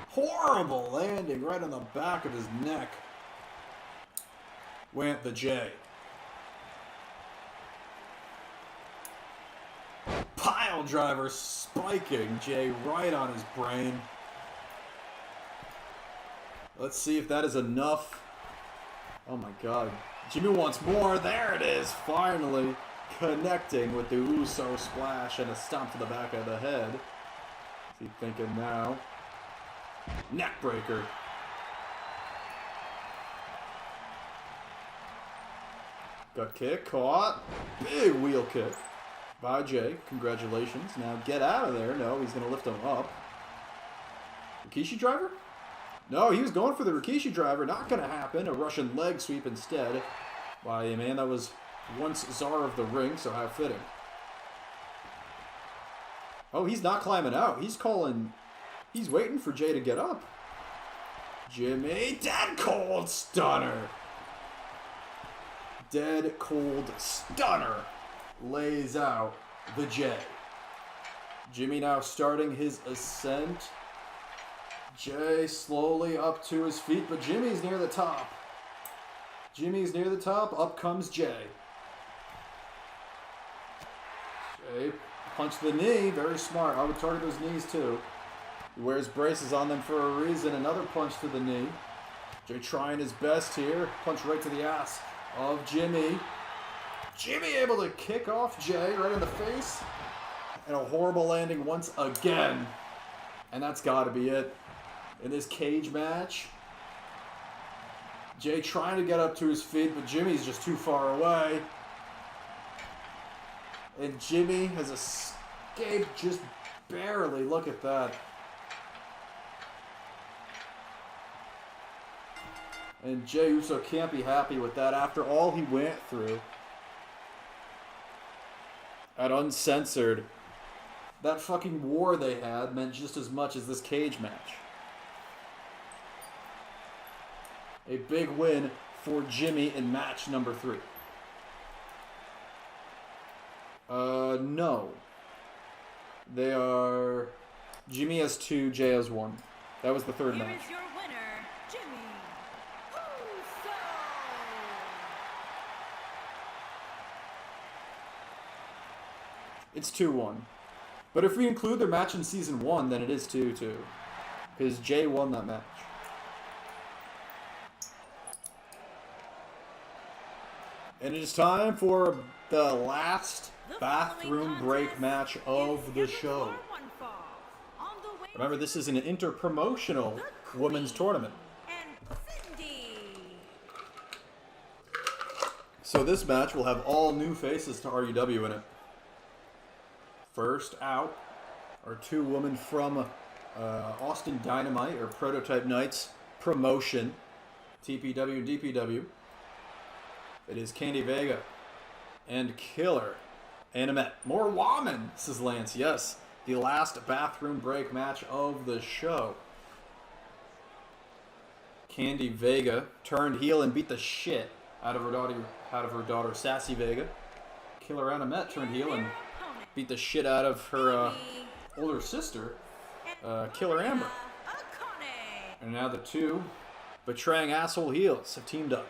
Horrible landing right on the back of his neck. Went the J. Pile driver spiking Jay right on his brain. Let's see if that is enough. Oh my god. Jimmy wants more. There it is. Finally. Connecting with the Uso splash and a stomp to the back of the head. What's he thinking now? Neckbreaker. Gut kick, caught. Big wheel kick by Jay. Congratulations. Now get out of there. No, he's going to lift him up. Rikishi driver? No, he was going for the Rikishi driver. Not going to happen. A Russian leg sweep instead by a man that was once Czar of the Ring, so how fitting. Oh, he's not climbing out. He's calling. He's waiting for Jay to get up. Jimmy, dead cold stunner. Dead cold stunner lays out the Jay. Jimmy now starting his ascent. Jay slowly up to his feet, but Jimmy's near the top. Jimmy's near the top. Up comes Jay. Jay punch the knee. Very smart. I would target those knees too. He wears braces on them for a reason. Another punch to the knee. Jay trying his best here. Punch right to the ass of Jimmy. Jimmy able to kick off Jay right in the face. And a horrible landing once again. And that's got to be it. In this cage match. Jay trying to get up to his feet, but Jimmy's just too far away. And Jimmy has escaped just barely. Look at that. And Jey Uso can't be happy with that after all he went through. At Uncensored, that fucking war they had meant just as much as this cage match. A big win for Jimmy in match number 3. No. They are... Jimmy has 2, Jay has 1. That was the third match. Here is your winner, Jimmy Uso. It's 2-1. But if we include their match in Season 1, then it is 2-2. Because Jay won that match. And it is time for the last bathroom break match of the show. Remember, this is an inter-promotional women's tournament. So this match will have all new faces to RUW in it. First out are 2 women from Austin Dynamite, or Prototype Knights promotion, TPW and DPW. It is Candy Vega and Killer Animette. More woman, says Lance. Yes, the last bathroom break match of the show. Candy Vega turned heel and beat the shit out of her daughter Sassy Vega. Killer Animette turned heel and beat the shit out of her older sister, Killer Amber. And now the 2 betraying asshole heels have teamed up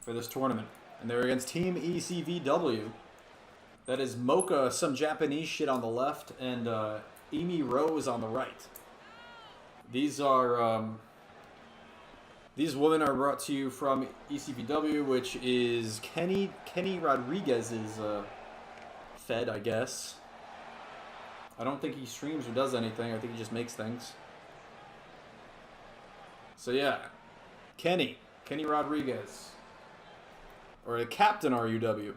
for this tournament. And they're against Team ECVW. That is Mocha, some Japanese shit on the left, and Amy Rose on the right. These are... these women are brought to you from ECVW, which is Kenny Rodriguez's Fed, I guess. I don't think he streams or does anything. I think he just makes things. So yeah, Kenny Rodriguez, or the Captain RUW.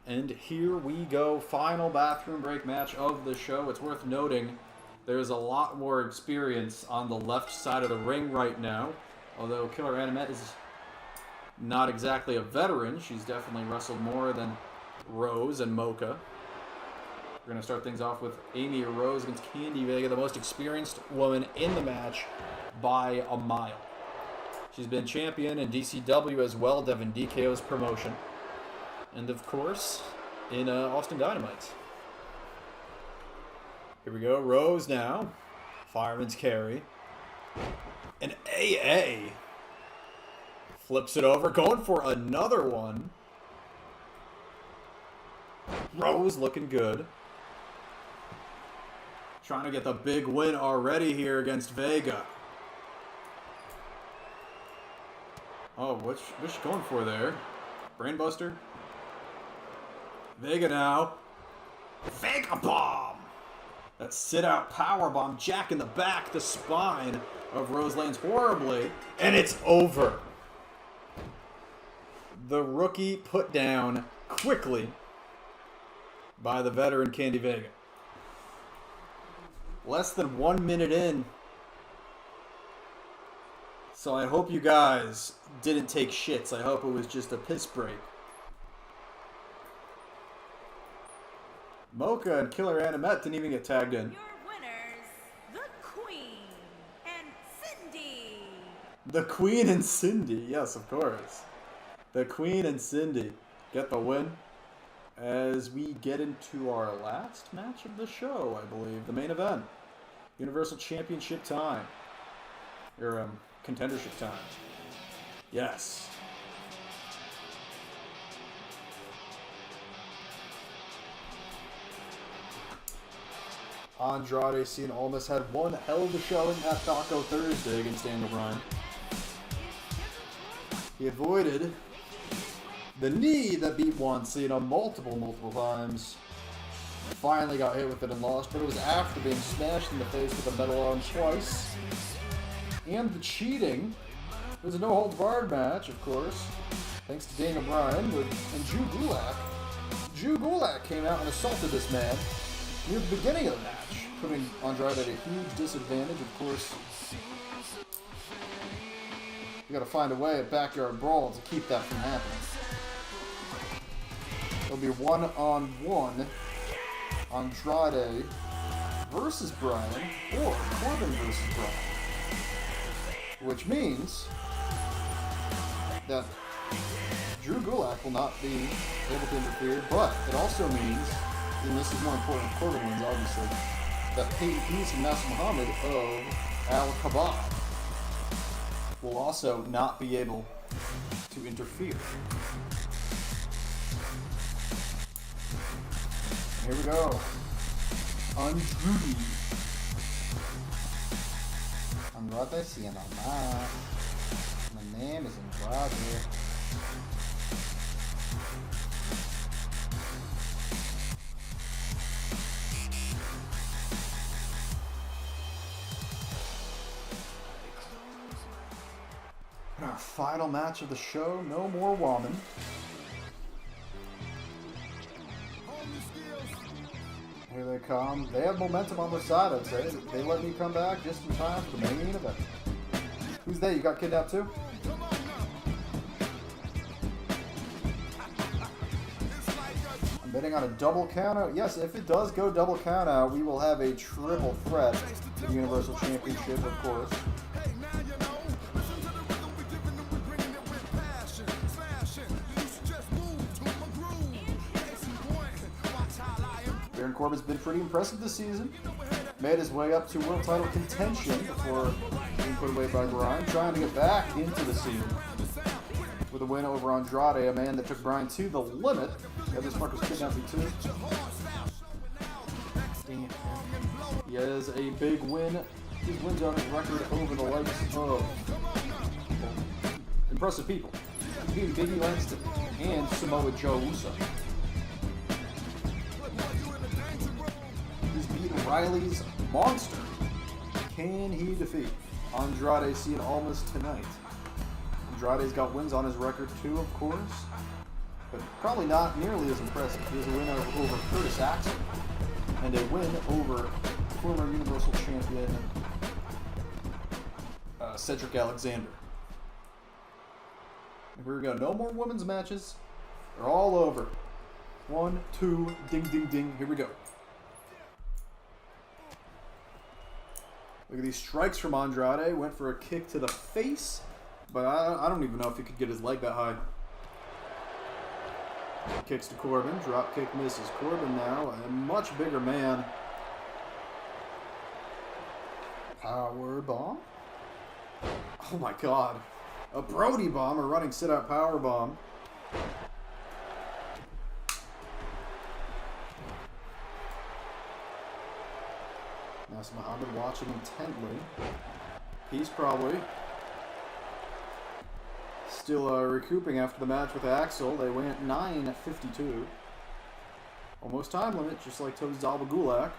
And here we go, final bathroom break match of the show. It's worth noting there's a lot more experience on the left side of the ring right now. Although Killer Animette is not exactly a veteran, she's definitely wrestled more than Rose and Mocha. We're going to start things off with Amy Rose against Candy Vega, the most experienced woman in the match by a mile. She's been champion in DCW as well, Devin DKO's promotion. And of course, in Austin Dynamite. Here we go, Rose now. Fireman's carry. And AA flips it over, going for another one. Rose looking good. Trying to get the big win already here against Vega. Oh, what's she going for there? Brainbuster? Vega now. Vega bomb! That sit-out power bomb, jack in the back, the spine of Rose lands horribly, and it's over. The rookie put down quickly by the veteran Candy Vega. Less than 1 minute in. So I hope you guys didn't take shits. I hope it was just a piss break. Mocha and Killer Animette didn't even get tagged in. Your winners, the Queen and Cindy. The Queen and Cindy, yes, of course. The Queen and Cindy get the win as we get into our last match of the show, I believe. The main event. Universal Championship time. Or, contendership time. Yes. Andrade Cien Almas had one hell of a showing at Taco Thursday against Daniel Bryan. He avoided the knee that beat Juan Cena multiple times. Finally got hit with it and lost, but it was after being smashed in the face with a metal arm twice. And the cheating. It was a no-holds-barred match, of course, thanks to Daniel Bryan and Drew Gulak. Drew Gulak came out and assaulted this man near the beginning of the match, putting Andrade at a huge disadvantage. Of course, you got to find a way at Backyard Brawl to keep that from happening. It'll be one-on-one Andrade versus Bryan, or Corbin versus Bryan, which means that Drew Gulak will not be able to interfere, but it also means, and this is more important if Corbin wins, obviously, that Peyton Peace and Nasser Muhammad of Al Khabab will also not be able to interfere. Here we go. Andrade Cien Almas. My name is Andrade. In our final match of the show, no more woman. Here they come. They have momentum on their side, I'd say. They let me come back just in time for the main event. Who's they? You got kidnapped too? I'm betting on a double countout. Yes, if it does go double countout, we will have a triple threat for the Universal Championship, of course. Baron Corbin's been pretty impressive this season. Made his way up to world title contention before being put away by Bryan, trying to get back into the scene with a win over Andrade, a man that took Bryan to the limit. Yeah, this fucker's kidnapped me too. Damn. He has a big win. His wins on his record over the likes of impressive people. He's beating Biggie Langston and Samoa Joe Uso. Riley's monster. Can he defeat Andrade Cien Almas tonight? Andrade's got wins on his record too, of course, but probably not nearly as impressive. He has a win over Curtis Axel and a win over former Universal Champion Cedric Alexander. Here we go. No more women's matches. They're all over. 1, 2, ding, ding, ding. Here we go. Look at these strikes from Andrade. Went for a kick to the face, but I don't even know if he could get his leg that high. Kicks to Corbin. Drop kick misses. Corbin now, a much bigger man. Power bomb. Oh my god. A Brody bomb, a running sit-out power bomb. Nasser Muhammad watching intently. He's probably still recouping after the match with Axel. They win at 9:52. Almost time limit, just like Tozawa Zalba Gulak.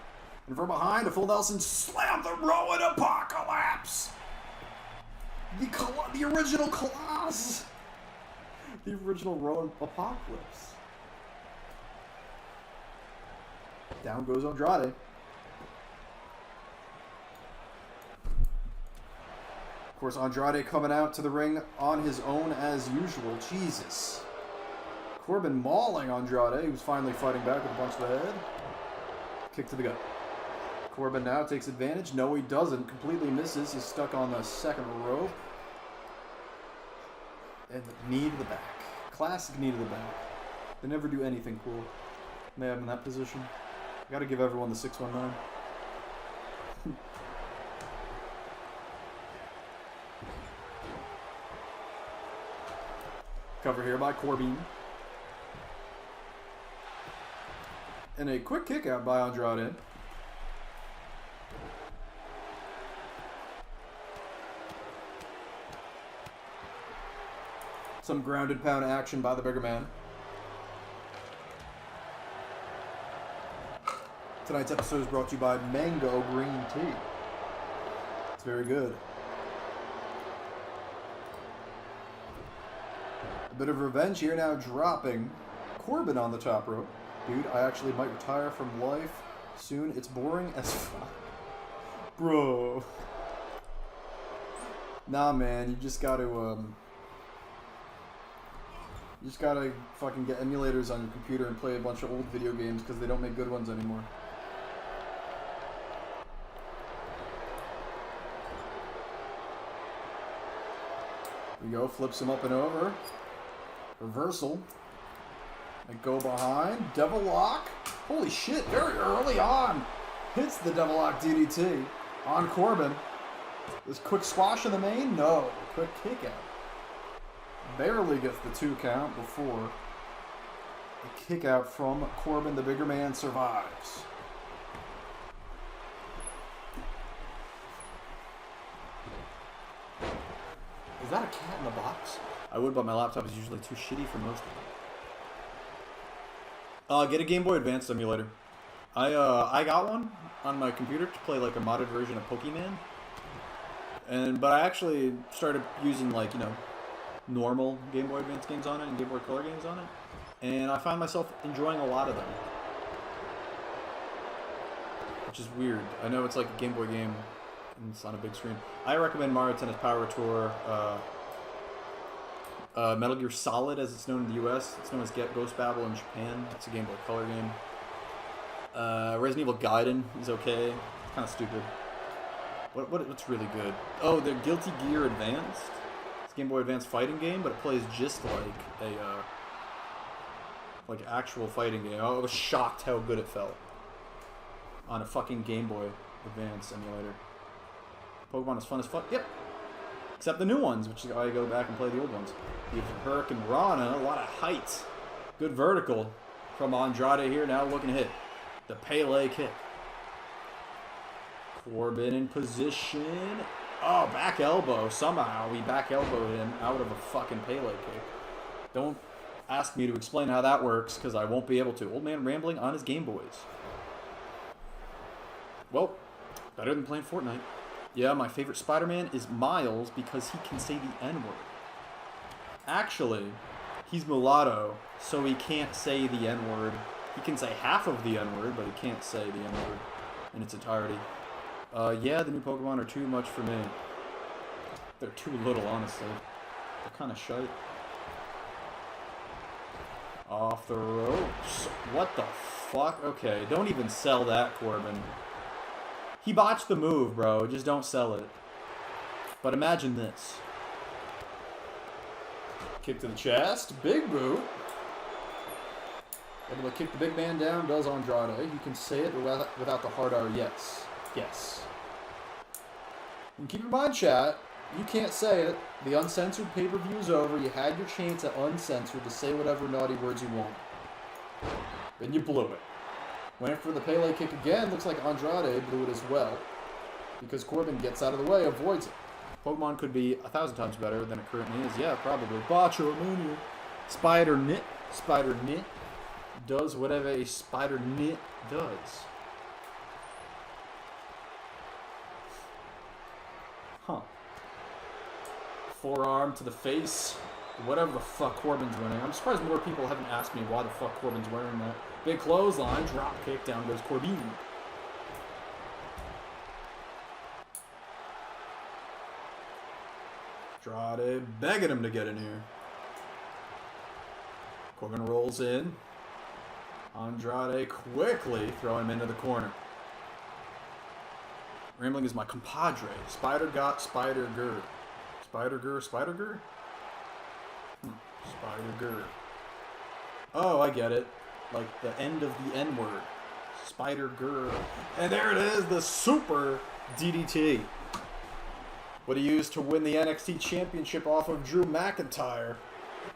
And from behind, a full Nelson slam the Rowan Apocalypse. The original Colossus. The original Rowan Apocalypse. Down goes Andrade. Of course, Andrade coming out to the ring on his own as usual. Jesus. Corbin mauling Andrade, who's finally fighting back with a punch to the head. Kick to the gut. Corbin now takes advantage. No, he doesn't. Completely misses. He's stuck on the second rope. And knee to the back. Classic knee to the back. They never do anything cool. They have him in that position. Gotta give everyone the 619. Cover here by Corbin. And a quick kick out by Andrade. Some grounded pound action by the bigger man. Tonight's episode is brought to you by Mango Green Tea. It's very good. A bit of revenge here now, dropping Corbin on the top rope. Dude, I actually might retire from life soon. It's boring as fuck. Bro. Nah, man, you just gotta, fucking get emulators on your computer and play a bunch of old video games because they don't make good ones anymore. There we go, flips him up and over. Reversal. And go behind. Devil lock. Holy shit, very early on. Hits the devil lock DDT on Corbin. This quick squash in the main? No. Quick kick out. Barely gets the 2 count before the kick out from Corbin. The bigger man survives. Is that a cat in the box? I would, but my laptop is usually too shitty for most of them. Get a Game Boy Advance emulator. I got one on my computer to play like a modded version of Pokemon. But I actually started using like, you know, normal Game Boy Advance games on it and Game Boy Color games on it. And I found myself enjoying a lot of them. Which is weird. I know it's like a Game Boy game and it's on a big screen. I recommend Mario Tennis Power Tour, Metal Gear Solid, as it's known in the US. It's known as Ghost Babel in Japan. It's a Game Boy Color game. Resident Evil Gaiden is okay. It's kind of stupid. What's really good? Oh, the Guilty Gear Advanced. It's a Game Boy Advance fighting game, but it plays just like a like actual fighting game. I was shocked how good it felt on a fucking Game Boy Advance emulator. Pokemon is fun as fuck. Yep. Except the new ones, which is why I go back and play the old ones. You have Hurricane Rana, a lot of height. Good vertical from Andrade here, now looking to hit the Pele kick. Corbin in position. Oh, back elbow. Somehow we back elbowed him out of a fucking Pele kick. Don't ask me to explain how that works, because I won't be able to. Old man rambling on his Game Boys. Well, better than playing Fortnite. Yeah, my favorite Spider-Man is Miles because he can say the N-word. Actually, he's mulatto, so he can't say the N-word. He can say half of the N-word, but he can't say the N-word in its entirety. Yeah, the new Pokemon are too much for me. They're too little, honestly. They're kind of shite. Off the ropes. What the fuck? Okay, don't even sell that, Corbin. He botched the move, bro. Just don't sell it. But imagine this. Kick to the chest. Big boot. Able to kick the big man down. Does Andrade. You can say it without the hard R. Yes. Yes. And keep in mind, chat, you can't say it. The uncensored pay-per-view is over. You had your chance at uncensored to say whatever naughty words you want. Then you blew it. Went for the Pele kick again. Looks like Andrade blew it as well. Because Corbin gets out of the way, avoids it. Pokemon could be 1,000 times better than it currently is. Yeah, probably. Botchamania. Spider Knit. Spider Knit does whatever a Spider Knit does. Huh. Forearm to the face. Whatever the fuck Corbin's wearing. I'm surprised more people haven't asked me why the fuck Corbin's wearing that. Big clothesline, drop kick, down goes Corbin. Andrade begging him to get in here. Corbin rolls in. Andrade quickly throwing him into the corner. Rambling is my compadre. Spider got Spider Gur. Spider Gur, Spider Gur? Spider Gur. Oh, I get it. Like the end of the N-word. Spider Gur. And there it is, the Super DDT. What he used to win the NXT Championship off of Drew McIntyre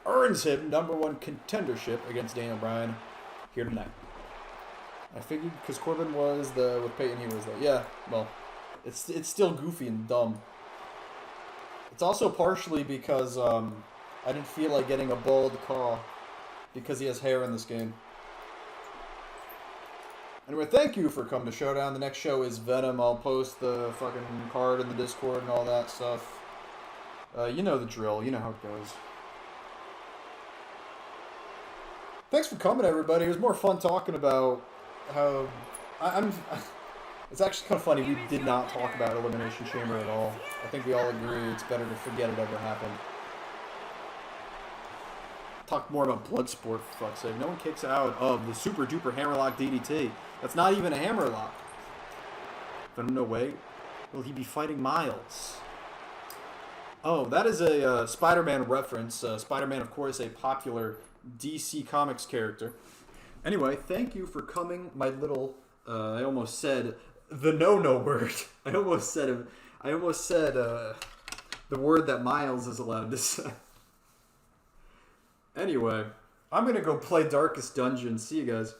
earns him #1 contendership against Daniel Bryan here tonight. I figured because Corbin was with Peyton, he was yeah, well, it's still goofy and dumb. It's also partially because I didn't feel like getting a bald Caw because he has hair in this game. Anyway, thank you for coming to Showdown. The next show is Venom. I'll post the fucking card in the Discord and all that stuff. You know the drill. You know how it goes. Thanks for coming, everybody. It was more fun talking about how... It's actually kind of funny. We did not talk about Elimination Chamber at all. I think we all agree it's better to forget it ever happened. Talk more about Bloodsport, for fuck's sake. No one kicks out of the super duper hammerlock DDT. That's not even a hammerlock. Venom, no way. Will he be fighting Miles? Oh, that is a Spider-Man reference. Spider-Man, of course, a popular DC Comics character. Anyway, thank you for coming, my little... I almost said the no-no word. I almost said the word that Miles is allowed to say. Anyway, I'm going to go play Darkest Dungeon. See you guys.